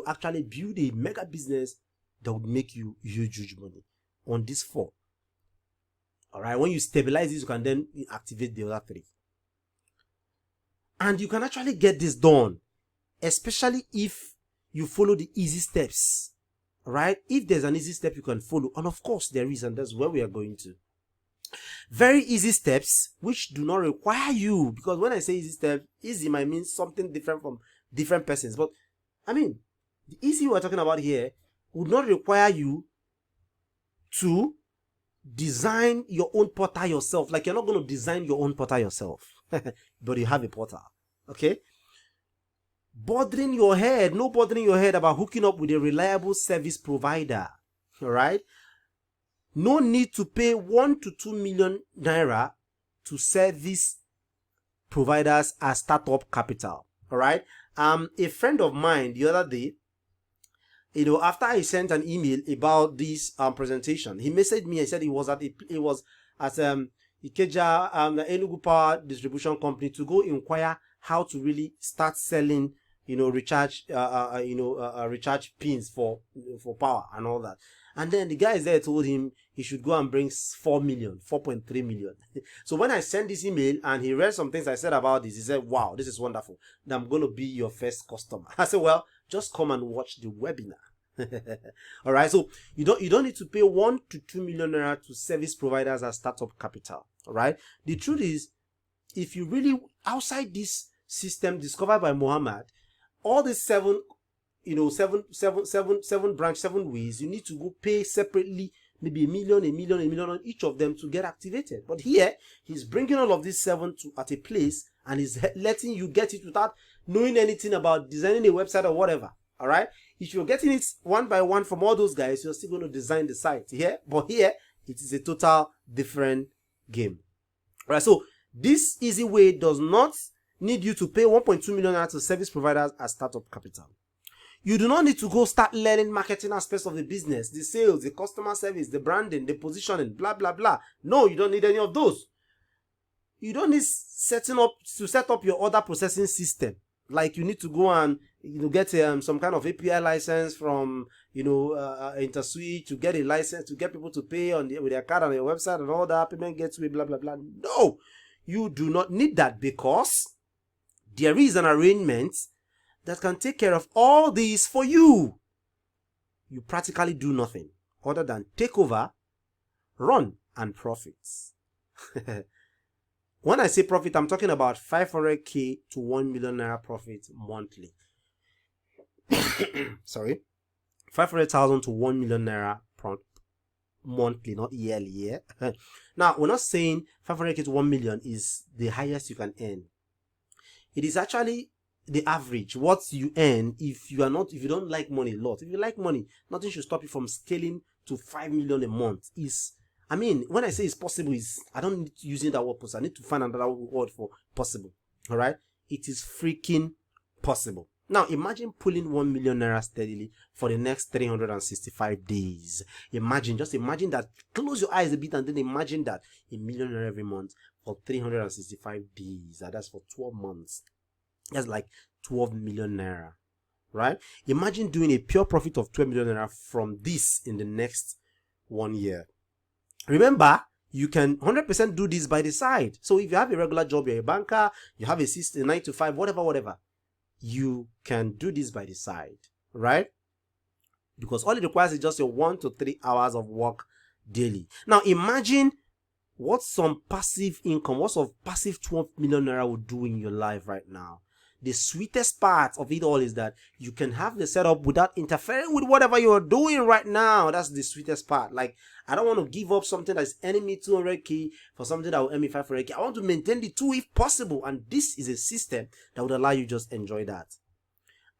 actually build a mega business that would make you huge money on these 4. All right. When you stabilize this, you can then activate the other 3. And you can actually get this done, especially if you follow the easy steps. All right. If there's an easy step you can follow, and of course there is, and that's where we are going to. Very easy steps which do not require you, because when I say easy steps, easy might mean something different from different persons. But I mean, the easy we're talking about here would not require you to design your own portal yourself. Like, you're not going to design your own portal yourself, but you have a portal. Okay. No bothering your head about hooking up with a reliable service provider. All right. No need to pay 1 to 2 million naira to service providers as startup capital. All right. A friend of mine the other day, after I sent an email about this presentation, he messaged me and said he was at Ikeja, the Enugu Power Distribution Company, to go inquire how to really start selling, recharge pins for power and all that. And then the guys there told him he should go and bring 4.3 million. So when I sent this email and he read some things I said about this, he said, wow, this is wonderful. I'm going to be your first customer. I said, well, just come and watch the webinar. All right. So you don't need to pay 1 to 2 million naira to service providers as startup capital. All right. The truth is, if you really, outside this system discovered by Muhammad, all these 7 branch, 7 ways, you need to go pay separately, maybe a million on each of them to get activated. But here, he's bringing all of these 7 at a place, and he's letting you get it without knowing anything about designing a website or whatever. All right. If you're getting it one by one from all those guys, you're still going to design the site here. But here, it is a total different game. All right. So this easy way does not need you to pay 1.2 million to service providers as startup capital. You do not need to go start learning marketing aspects of the business, the sales, the customer service, the branding, the positioning, blah, blah, blah. No, you don't need any of those. You don't need set up your order processing system. Like, you need to go and get some kind of API license from InterSwitch, to get a license to get people to pay with their card on your website and all that, payment gateway, blah, blah, blah. No, you do not need that, because there is an arrangement that can take care of all these for you. You practically do nothing other than take over, run, and profits. When I say profit, I'm talking about 500k to 1 million naira profit monthly. Sorry, 500,000 to 1 million naira monthly, not yearly. Yeah. Now, we're not saying 500k to 1 million is the highest you can earn. It is actually the average, what you earn if you don't like money a lot. If you like money, nothing should stop you from scaling to 5 million a month. When I say it's possible, I don't need to use that word possible. I need to find another word for possible. All right. It is freaking possible. Now imagine pulling 1 million naira steadily for the next 365 days. Just imagine that. Close your eyes a bit and then imagine that 1 million naira every month for 365 days. That's for 12 months. That's like 12 million naira, right? Imagine doing a pure profit of 12 million naira from this in the next 1 year. Remember, you can 100% do this by the side. So if you have a regular job, you're a banker, you have a 9 to 5, whatever, you can do this by the side, right? Because all it requires is just your 1 to 3 hours of work daily. Now imagine what some passive income, what sort of passive 12 million naira would do in your life right now. The sweetest part of it all is that you can have the setup without interfering with whatever you're doing right now. That's the sweetest part. Like, I don't want to give up something that's earning me 200k for something that will earn me 500k. I want to maintain the two if possible. And this is a system that would allow you just enjoy that.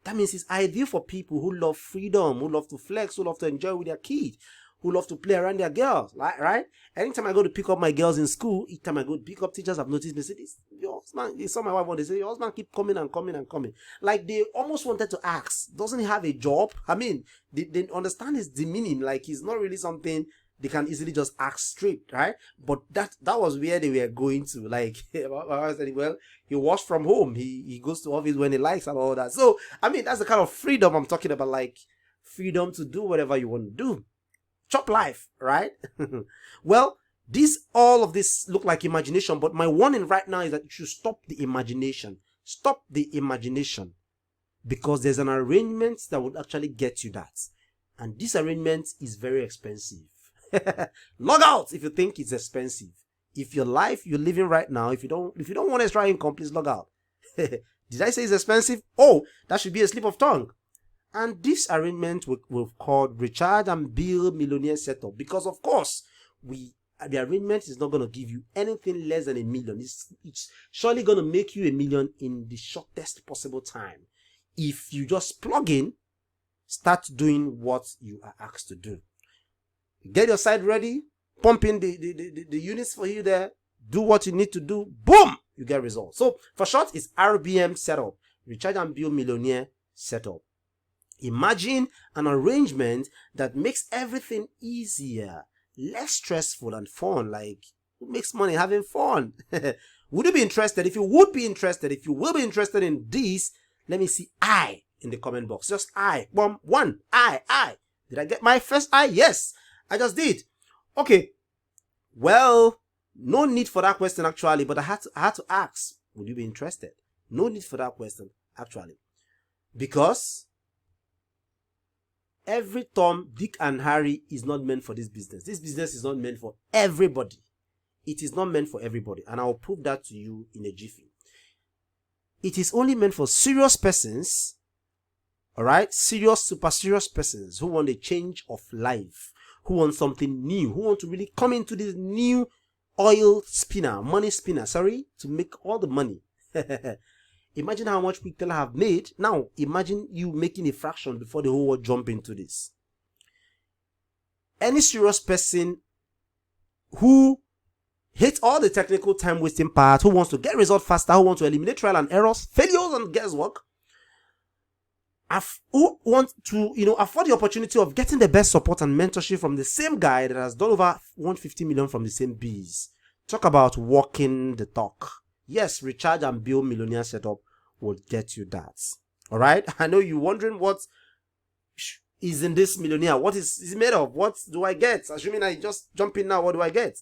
That means it's ideal for people who love freedom, who love to flex, who love to enjoy with their kids, who love to play around their girls, right? Anytime I go to pick up my girls in school, each time I go to pick up teachers, I've noticed they say this. Your husband, they saw my wife, they say your husband keep coming and coming and coming. Like they almost wanted to ask, doesn't he have a job? I mean, they understand his demeaning, like he's not really something they can easily just ask straight, right? But that was where they were going to. Like, I said, well, he works from home. He goes to office when he likes and all that. So, I mean, that's the kind of freedom I'm talking about, like freedom to do whatever you want to do. Chop life, right? Well, all of this look like imagination, but my warning right now is that you should stop the imagination. Stop the imagination. Because there's an arrangement that would actually get you that. And this arrangement is very expensive. Log out if you think it's expensive. If your life you're living right now, if you don't want extra income, please log out. Did I say it's expensive? Oh, that should be a slip of tongue. And this arrangement we've called Recharge and Build Millionaire Setup, because of course the arrangement is not going to give you anything less than $1 million. It's surely going to make you $1 million in the shortest possible time. If you just plug in, start doing what you are asked to do. Get your site ready, pump in the units for you there, do what you need to do, boom, you get results. So for short, it's RBM Setup, Recharge and Build Millionaire Setup. Imagine an arrangement that makes everything easier, less stressful and fun. Like, who makes money having fun? Would you be interested? If you would be interested, if you will be interested in this, let me see I in the comment box. Just I. One. I. Did I get my first I? Yes, I just did. Okay. Well, no need for that question actually, but I had to ask, would you be interested? No need for that question actually. Because every Tom, Dick, and Harry is not meant for this business. This business is not meant for everybody. It is not meant for everybody. And I'll prove that to you in a jiffy. It is only meant for serious persons. Alright? Serious, super serious persons who want a change of life. Who want something new. Who want to really come into this new money spinner, to make all the money. Imagine how much people have made. Now, imagine you making a fraction before the whole world jump into this. Any serious person who hates all the technical time wasting part, who wants to get results faster, who wants to eliminate trial and errors, failures and guesswork, who want to, afford the opportunity of getting the best support and mentorship from the same guy that has done over 150 million from the same biz. Talk about walking the talk. Yes, Recharge and Build Millionaire Setup will get you that. All right. I know you're wondering what is in this millionaire. What is it made of? What do I get? Assuming I just jump in now, what do I get?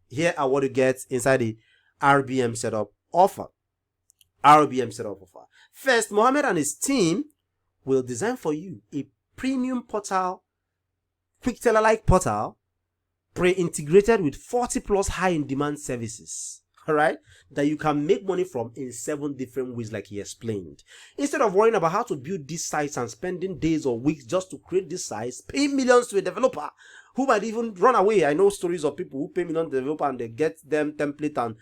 Here are what you get inside the RBM Setup offer. RBM Setup offer. First, Mohammed and his team will design for you a premium portal, quick teller-like portal, pre-integrated with 40 plus high-in-demand services. Alright, that you can make money from in 7 different ways, like he explained. Instead of worrying about how to build these sites and spending days or weeks just to create these sites, paying millions to a developer who might even run away. I know stories of people who pay millions to a developer and they get them template and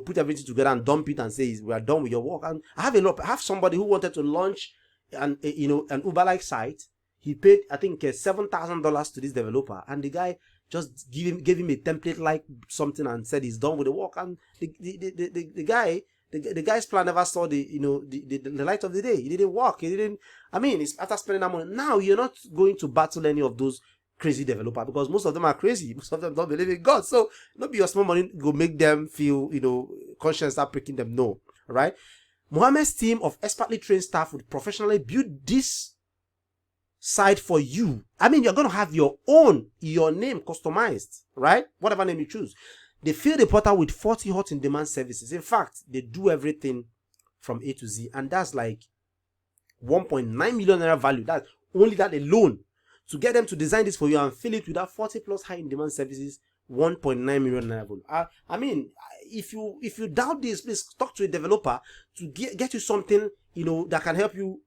put everything together and dump it and say we are done with your work. And I have somebody who wanted to launch an Uber-like site. He paid I think $7,000 to this developer, and the guy gave him a template like something and said he's done with the work. And the guy the guy's plan never saw the light of the day. He didn't work. He didn't. I mean, it's after spending that money. Now you're not going to battle any of those crazy developers, because most of them are crazy. Most of them don't believe in God. So not be your small money go make them feel, conscience start pricking them. No, right? Mohammed's team of expertly trained staff would professionally build this site for you. I mean, you're going to have your name customized, right? Whatever name you choose. They fill the portal with 40 hot in demand services. In fact, they do everything from A to Z, and that's like 1.9 million naira value. That's only that alone. To get them to design this for you and fill it with that 40 plus high in demand services, 1.9 million naira value. I mean, if you doubt this, please talk to a developer to get you something, that can help you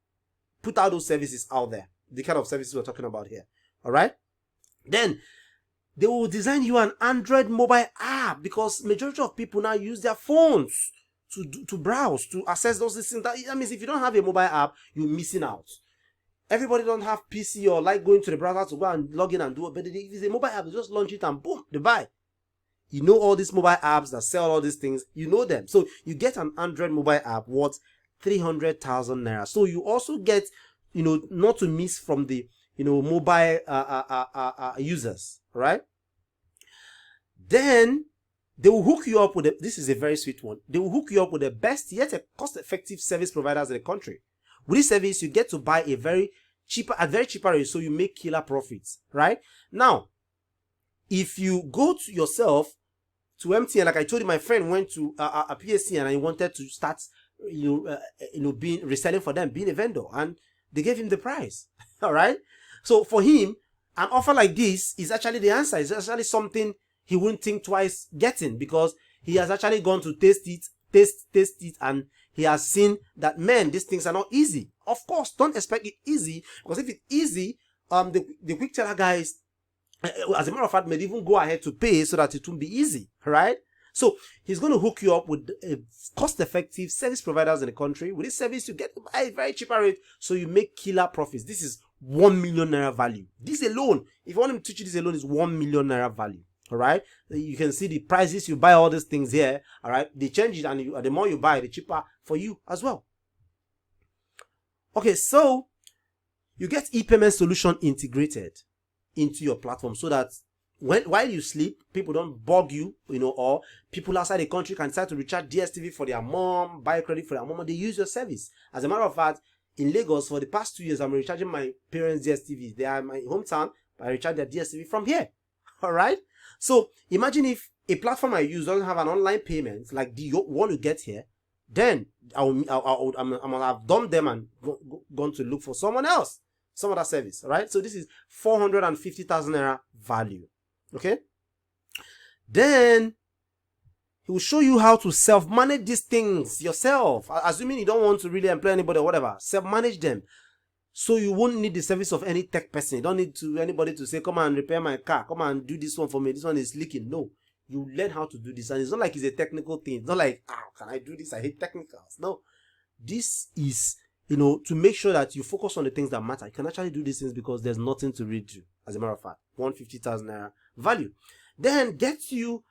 put out those services out there. The kind of services we're talking about here. All right. Then they will design you an Android mobile app, because majority of people now use their phones to browse, to access those things. That means if you don't have a mobile app, you're missing out. Everybody don't have PC or like going to the browser to go and log in and do it. But if it's a mobile app, they just launch it and boom, they buy. All these mobile apps that sell all these things, them. So you get an Android mobile app worth 300,000 naira. So you also get, not to miss from the, mobile users, right? Then they will hook you up with this is a very sweet one. They will hook you up with the best yet a cost-effective service providers in the country. With this service, you get to buy at very cheaper rate, so you make killer profits, right? Now, if you go to yourself to MTN, like I told you, my friend went to a PSC and he wanted to start, being reselling for them, being a vendor, and they gave him the price. All right. So for him, an offer like this is actually the answer. It's actually something he wouldn't think twice getting, because he has actually gone to taste it, and he has seen that, man, these things are not easy. Of course, don't expect it easy, because if it's easy, the quick teller guys, as a matter of fact, may even go ahead to pay so that it won't be easy, right? So he's going to hook you up with cost-effective service providers in the country. With this service, you get to buy a very cheaper rate, so you make killer profits. This is 1 million naira value. This alone, if you want him to teach you this alone, is 1 million naira value. All right, you can see the prices you buy all these things here. All right, they change it, and the more you buy, the cheaper for you as well. Okay, so you get e-payment solution integrated into your platform, so that while you sleep, people don't bug you, or people outside the country can decide to recharge DSTV for their mom, buy credit for their mom, and they use your service. As a matter of fact, in Lagos, for the past 2 years, I'm recharging my parents' DSTV. They are in my hometown, but I recharge their DSTV from here. All right. So imagine if a platform I use doesn't have an online payment like the one you get here, then I'm gonna have dumped them and gone to look for someone else, some other service. All right. So this is 450,000 naira value. Okay. Then he will show you how to self-manage these things yourself, assuming you don't want to really employ anybody or whatever. Self-manage them. So you won't need the service of any tech person. You don't need anybody to say, come and repair my car. Come and do this one for me. This one is leaking. No. You learn how to do this. And it's not like it's a technical thing. It's not like, can I do this? I hate technicals. No. This is, to make sure that you focus on the things that matter. You can actually do these things because there's nothing to read you. As a matter of fact, 150,000 naira value. Then get you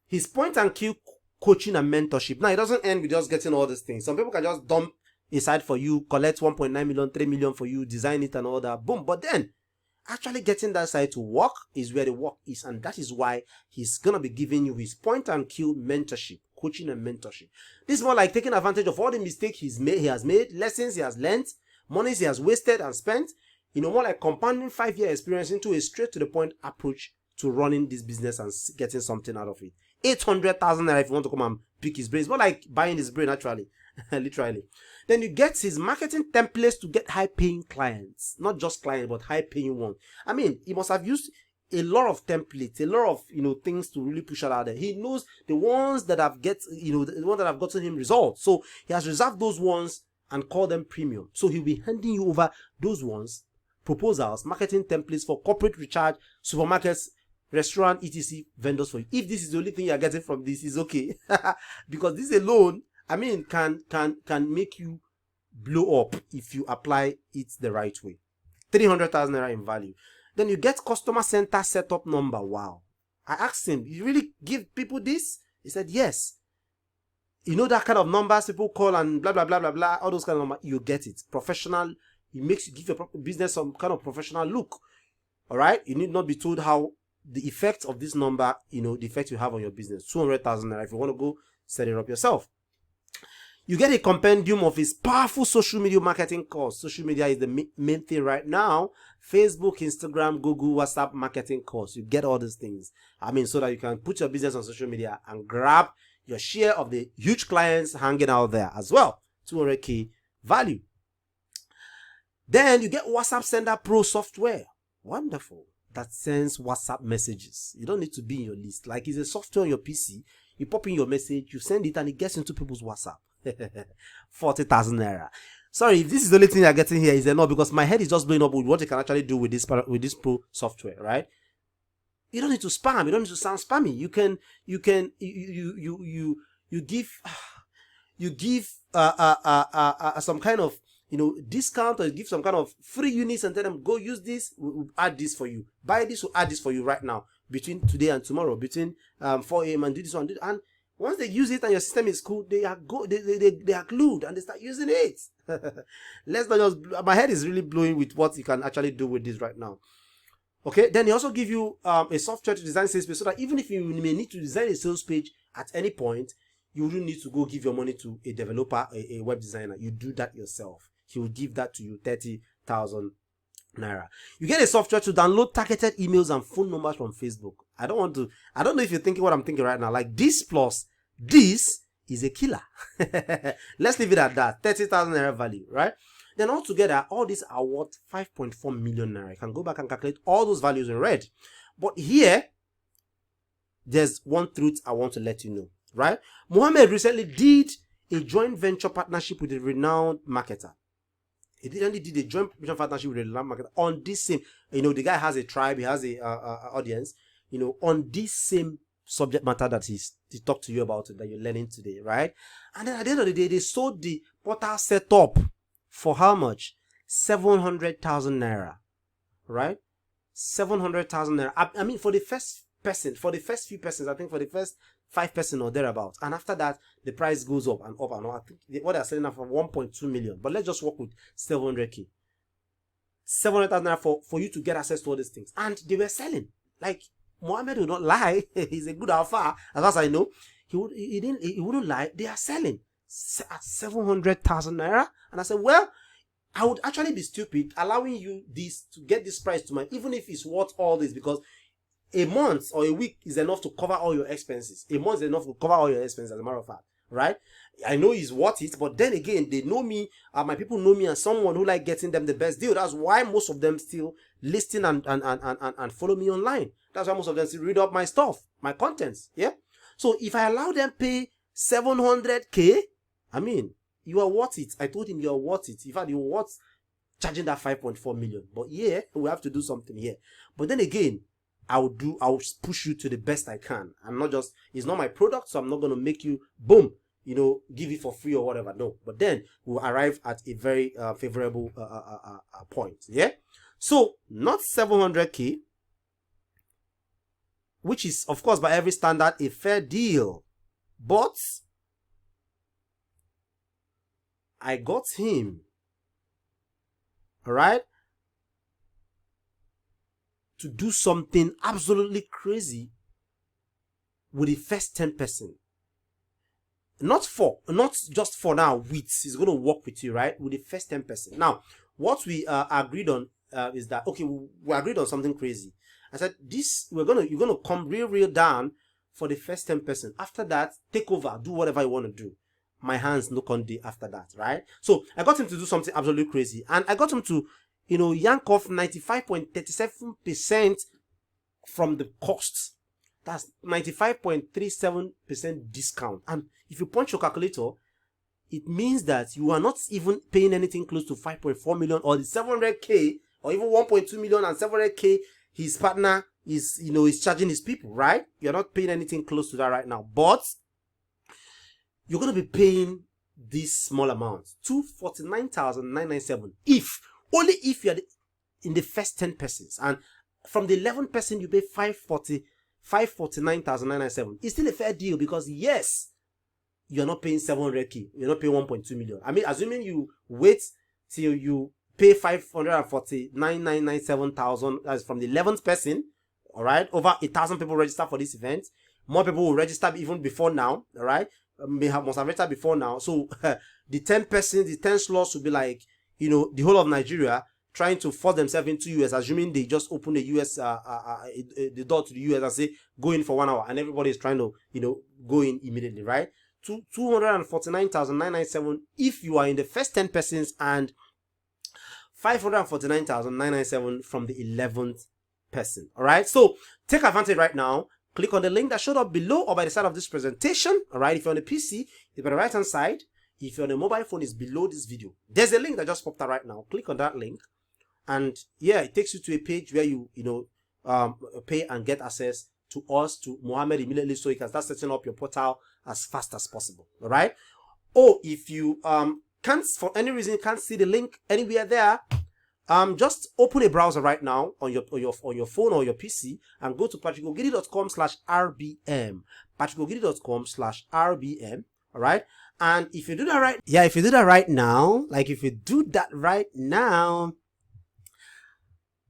his point and kill coaching and mentorship. Now, it doesn't end with just getting all these things. Some people can just dump aside for you, collect 1.9 million, 3 million for you, design it and all that, boom. But then actually getting that side to work is where the work is, and that is why he's gonna be giving you his point and kill mentorship, coaching and mentorship. This is more like taking advantage of all the mistakes he has made, lessons he has learned, monies he has wasted and spent, more like compounding 5-year experience into a straight to the point approach to running this business and getting something out of it. 800,000 naira if you want to come and pick his brain. It's more like buying his brain, actually. Literally. Then you get his marketing templates to get high-paying clients. Not just clients, but high-paying ones. I mean, he must have used a lot of templates, a lot of things to really push out there. He knows the ones that have the ones that have gotten him results. So he has reserved those ones and called them premium. So he'll be handing you over those ones, proposals, marketing templates for corporate recharge, supermarkets, restaurant, etc. vendors for you. If this is the only thing you're getting from this, is okay. Because this alone, I mean, can make you blow up if you apply it the right way. 300,000 naira in value. Then you get customer center setup number. Wow. I asked him, you really give people this? He said, yes. You know that kind of numbers people call and blah, blah, blah, blah, blah, all those kind of numbers, you get it. Professional, it makes you give your business some kind of professional look. All right? You need not be told how the effect of this number, the effect you have on your business. 200,000 naira if you want to go set it up yourself. You get a compendium of his powerful social media marketing course. Social media is the main thing right now. Facebook, Instagram, Google, WhatsApp marketing course. You get all these things. So that you can put your business on social media and grab your share of the huge clients hanging out there as well. 200K value. Then you get WhatsApp Sender Pro software. Wonderful. That sends WhatsApp messages. You don't need to be in your list. Like, it's a software on your PC. You pop in your message, you send it, and it gets into people's WhatsApp. 40,000 naira. Sorry, if this is the only thing you're getting here, is enough, because my head is just blowing up with what you can actually do with this pro software, right? You don't need to spam. You don't need to sound spammy. You give some kind of discount, or give some kind of free units and tell them, go use this, we'll add this for you. Buy this, we'll add this for you right now, between today and tomorrow, between 4 a.m. and do this one. And once they use it and your system is cool, they are glued and they start using it. Let's not just, my head is really blowing with what you can actually do with this right now. Okay, then they also give you a software to design sales page, so that even if you may need to design a sales page at any point, you wouldn't need to go give your money to a developer, a web designer. You do that yourself. He will give that to you, 30,000 naira. You get a software to download targeted emails and phone numbers from Facebook. I don't know if you're thinking what I'm thinking right now. Like, this plus this is a killer. Let's leave it at that. 30,000 naira value, right? Then altogether, all these are worth 5.4 million naira. You can go back and calculate all those values in red. But here, there's one truth I want to let you know, right? Mohammed recently did a joint venture partnership with a renowned marketer. He did a joint venture partnership with a renowned marketer on this same, the guy has a tribe, he has a audience, on this same subject matter that he talked to you about, that you're learning today, right? And then at the end of the day, they sold the portal setup for how much? 700,000 naira, right? 700,000 naira. For the first few persons, I think for the first 5 persons or thereabouts. And after that, the price goes up and up and up. I think what they're selling now for 1.2 million. But let's just work with 700K. 700,000 naira for you to get access to all these things. And they were selling. Like, Mohammed will not lie. He's a good alpha, as far as I know. He wouldn't lie. They are selling at 700,000 naira. And I said, well, I would actually be stupid allowing you this to get this price to even if it's worth all this, because a month or a week is enough to cover all your expenses. A month is enough to cover all your expenses, as a matter of fact, right? I know it's worth it, but then again, they know me, my people know me as someone who like getting them the best deal. That's why most of them still listen and follow me online. That's why most of them still read up my stuff, my contents, yeah? So if I allow them pay 700K, you are worth it. I told him you are worth it. In fact, you're worth charging that 5.4 million. But yeah, we have to do something here. But then again, I will push you to the best I can. It's not my product, so I'm not going to make you, boom, give it for free or whatever. No. But then we'll arrive at a very favorable point. Yeah. So not 700K, which is, of course, by every standard, a fair deal. But I got him, all right, to do something absolutely crazy with the first 10%. Not just for now, he's going to work with you, right? With the first 10%. Now, what we agreed on is that, okay, we agreed on something crazy. I said, you're going to come real down for the first 10%. After that, take over, do whatever you want to do. My hands no conde after that, right? So I got him to do something absolutely crazy, and I got him to, yank off 95.37% from the costs. That's 95.37% discount. And if you punch your calculator, it means that you are not even paying anything close to 5.4 million or the 700K or even 1.2 million and 700K. His partner is charging his people, right? You're not paying anything close to that right now, but you're going to be paying this small amount, 249,997, only if you're in the first 10 persons. And from the 11%, you pay 549,997. It's still a fair deal, because yes, you're not paying 700k, you're not paying 1.2 million. I mean, assuming you wait till you pay 549,997,000, that's from the 11th person, all right, over 1,000 people register for this event. More people will register even before now, all right, must have registered before now. So the 10 persons, the 10 slots will be like, you know, the whole of Nigeria trying to force themselves into US, assuming they just open the US, the door to the US and say, go in for 1 hour, and everybody is trying to, you know, go in immediately, right? 249,997 if you are in the first 10 persons, and 549,997 from the 11th person. All right, so take advantage right now. Click on the link that showed up below or by the side of this presentation. All right, if you're on the PC, it's by the right hand side. If you're on a mobile phone, it's below this video. There's a link that just popped out right now. Click on that link, and yeah, it takes you to a page where you pay and get access to us, to Mohammed, immediately, so you can start setting up your portal as fast as possible. All right. Or if you can't, for any reason, can't see the link anywhere there, just open a browser right now on your phone or your PC and go to patrickogidi.com/rbm. patrickogidi.com/rbm. All right. And if you do that right, if you do that right now,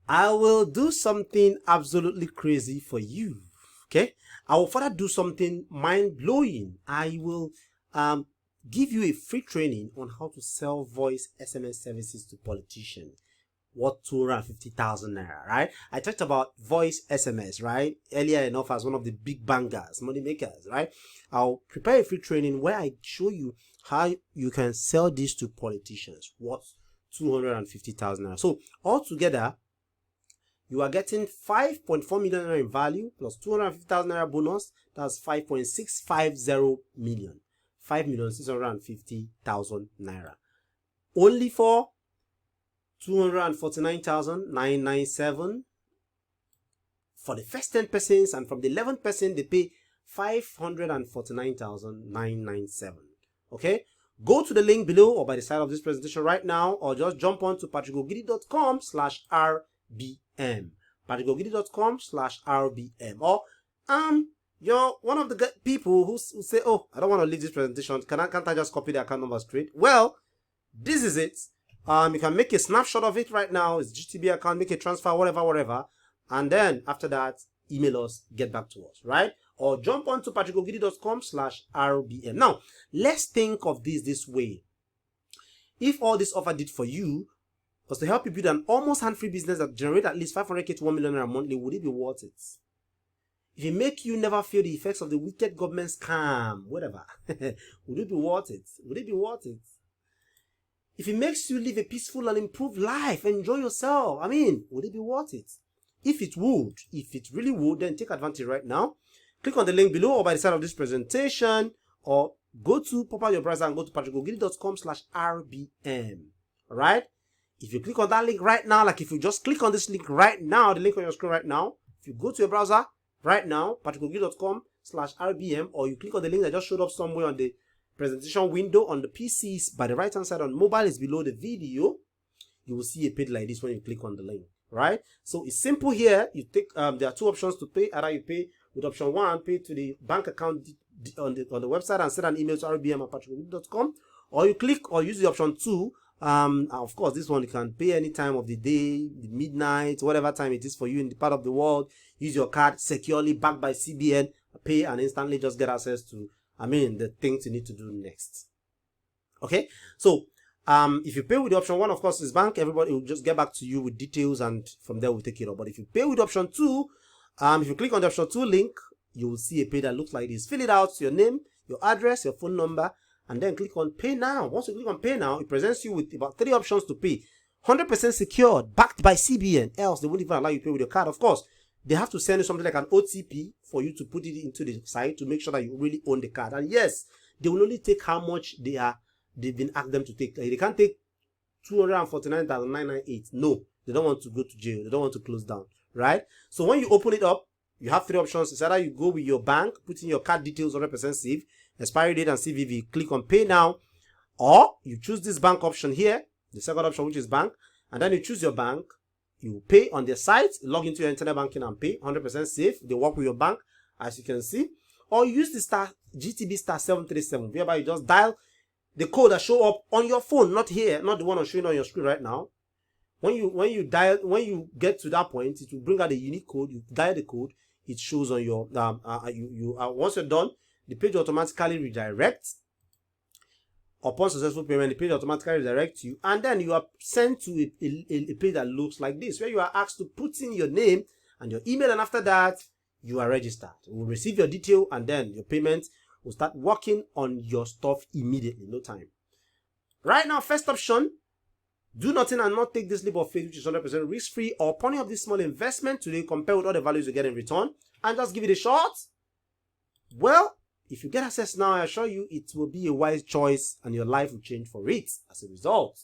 I will do something absolutely crazy for you. Okay, I will further do something mind-blowing. I will give you a free training on how to sell voice SMS services to politicians. What, 250,000 naira, right? I talked about voice SMS, right, earlier enough as one of the big bangers, money makers, right? I'll prepare a free training where I show you how you can sell this to politicians. What, 250,000 naira. So altogether, you are getting 5.4 million naira in value plus 250,000 naira bonus. That's 5.650 million. 5,650,000 naira. Only for 249,997 for the first 10 persons, and from the 11th person they pay 549,997. Okay, go to the link below or by the side of this presentation right now, or just jump on to patrickogidi.com/rbm. patrickogidi.com/rbm. Or you're one of the people who say, oh, I don't want to leave this presentation, can't I just copy the account number straight? Well, this is it. You can make a snapshot of it right now. It's GTB account, make a transfer, whatever. And then after that, email us, get back to us, right? Or jump on to patrickogidi.com/rbm. Now, let's think of this way. If all this offer did for you was to help you build an almost hand-free business that generate at least 500k to 1 million naira monthly, would it be worth it? If it make you never feel the effects of the wicked government scam, whatever, would it be worth it? Would it be worth it? If it makes you live a peaceful and improved life, enjoy yourself, I mean, would it be worth it? If it would, if it really would, then take advantage right now. Click on the link below or by the side of this presentation, or go to, pop out your browser and go to patrickogidi.com/rbm. All right? If you click on that link right now, like if you just click on this link right now, the link on your screen right now, if you go to your browser right now, patrickogidi.com/rbm, or you click on the link that just showed up somewhere on the presentation window on the PCs by the right hand side, on mobile is below the video, you will see a page like this when you click on the link, right? So it's simple here. You take there are two options to pay. Either you pay with option 1, pay to the bank account on the website and send an email to rbm@patrickogidi.com, or you click or use the option 2. Of course, this one you can pay any time of the day, the midnight, whatever time it is for you in the part of the world. Use your card securely backed by CBN, pay and instantly just get access to the things you need to do next. Okay, so if you pay with the option 1, of course, this bank, everybody will just get back to you with details, and from there we'll take it up. But if you pay with option 2, if you click on the option 2 link, you will see a page that looks like this. Fill it out, your name, your address, your phone number, and then click on pay now. Once you click on pay now, it presents you with about 3 options to pay. 100% secured, backed by CBN, else they won't even allow you to pay with your card. Of course, they have to send you something like an OTP for you to put it into the site to make sure that you really own the card. And yes, they will only take how much they've been asked them to take. They can't take 249,998. No, they don't want to go to jail. They don't want to close down, right? So when you open it up, you have 3 options. It's either you go with your bank, put in your card details 100% safe, expiry date and CVV, click on pay now, or you choose this bank option here, the second option, which is bank, and then you choose your bank. You pay on their site, log into your internet banking and pay, 100% safe. They work with your bank, as you can see. Or you use the GTB star 737, whereby you just dial the code that show up on your phone, not here, not the one I'm showing on your screen right now. When you get to that point, it will bring out a unique code. You dial the code, it shows on your once you're done, the page automatically redirects. Upon successful payment, the page automatically redirects you, and then you are sent to a page that looks like this, where you are asked to put in your name and your email, and after that, you are registered. You will receive your detail, and then your payment will start working on your stuff immediately, no time. Right now, first option, do nothing and not take this leap of faith, which is 100% risk-free, or pony up this small investment today, compare with all the values you get in return, and just give it a shot. Well, if you get access now, I assure you it will be a wise choice and your life will change for it as a result.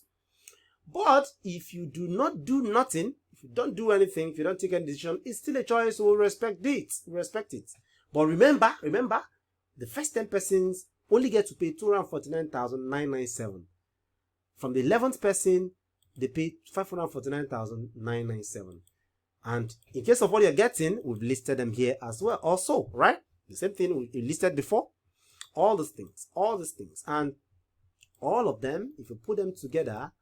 But if you do not do nothing, if you don't do anything, if you don't take any decision, it's still a choice. We'll respect it. But remember, the first 10 persons only get to pay 249,997. From the 11th person, they pay 549,997. And in case of what you're getting, we've listed them here as well. Also, right? The same thing we listed before. All these things. And all of them, if you put them together,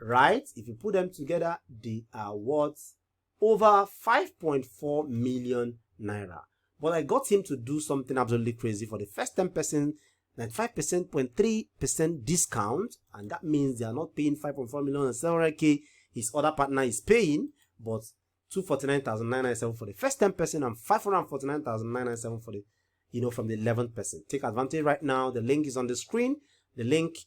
right? If you put them together, they are worth over 5.4 million naira. But I got him to do something absolutely crazy. For the first 10%, 95.3% discount. And that means they are not paying 5.4 million and 700K. His other partner is paying, but 249,997 for the first 10% and 549,997 for the, from the 11th person. Take advantage right now. The link is on the screen. The link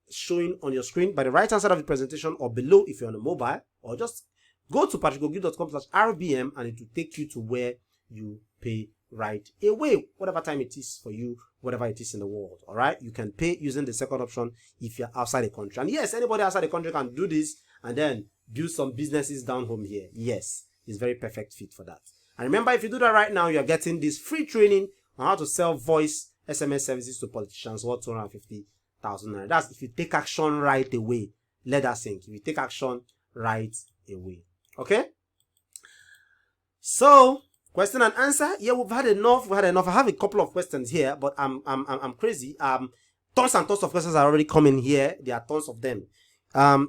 showing on your screen by the right hand side of the presentation or below if you're on a mobile, or just go to patrickogidi.com/rbm and it will take you to where you pay right away, whatever time it is for you, whatever it is in the world. All right, you can pay using the second option if you're outside the country. And yes, anybody outside the country can do this and then build some businesses down home here. Yes, it's very perfect fit for that. And remember, if you do that right now, you're getting this free training on how to sell voice SMS services to politicians worth 250,000 naira. That's if you take action right away. Let that sink. If you take action right away. Okay? So, question and answer. Yeah, we've had enough. I have a couple of questions here, but I'm crazy. Tons and tons of questions are already coming here. There are tons of them.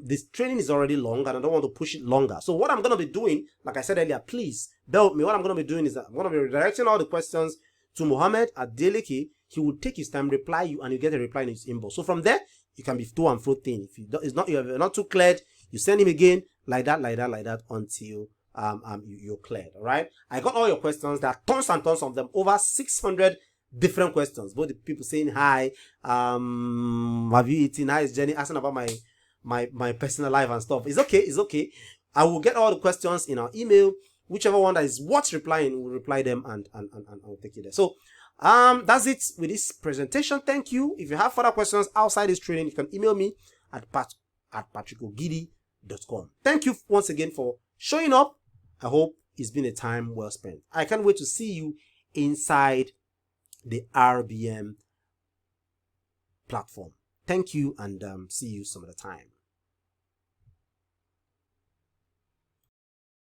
This training is already long and I don't want to push it longer. So what I'm going to be doing, like I said earlier, please bear with me. What I'm going to be doing is that I'm going to be redirecting all the questions to Mohammed at Deleke. He will take his time, reply you, and you get a reply in his inbox. So from there, you can be to and fro thing. If you're not too cleared, you send him again, like that, until you're cleared. All right. I got all your questions. There are tons and tons of them. Over 600 different questions. Both the people saying hi, have you eaten? Hi, is Jenny asking about my personal life and stuff. It's okay. I will get all the questions in our email. Whichever one that is worth replying, we'll reply them and I'll take it there. So that's it with this presentation. Thank you. If you have further questions outside this training, you can email me at patrickogidi.com. Thank you once again for showing up. I hope it's been a time well spent. I can't wait to see you inside the RBM platform. Thank you and see you some other time.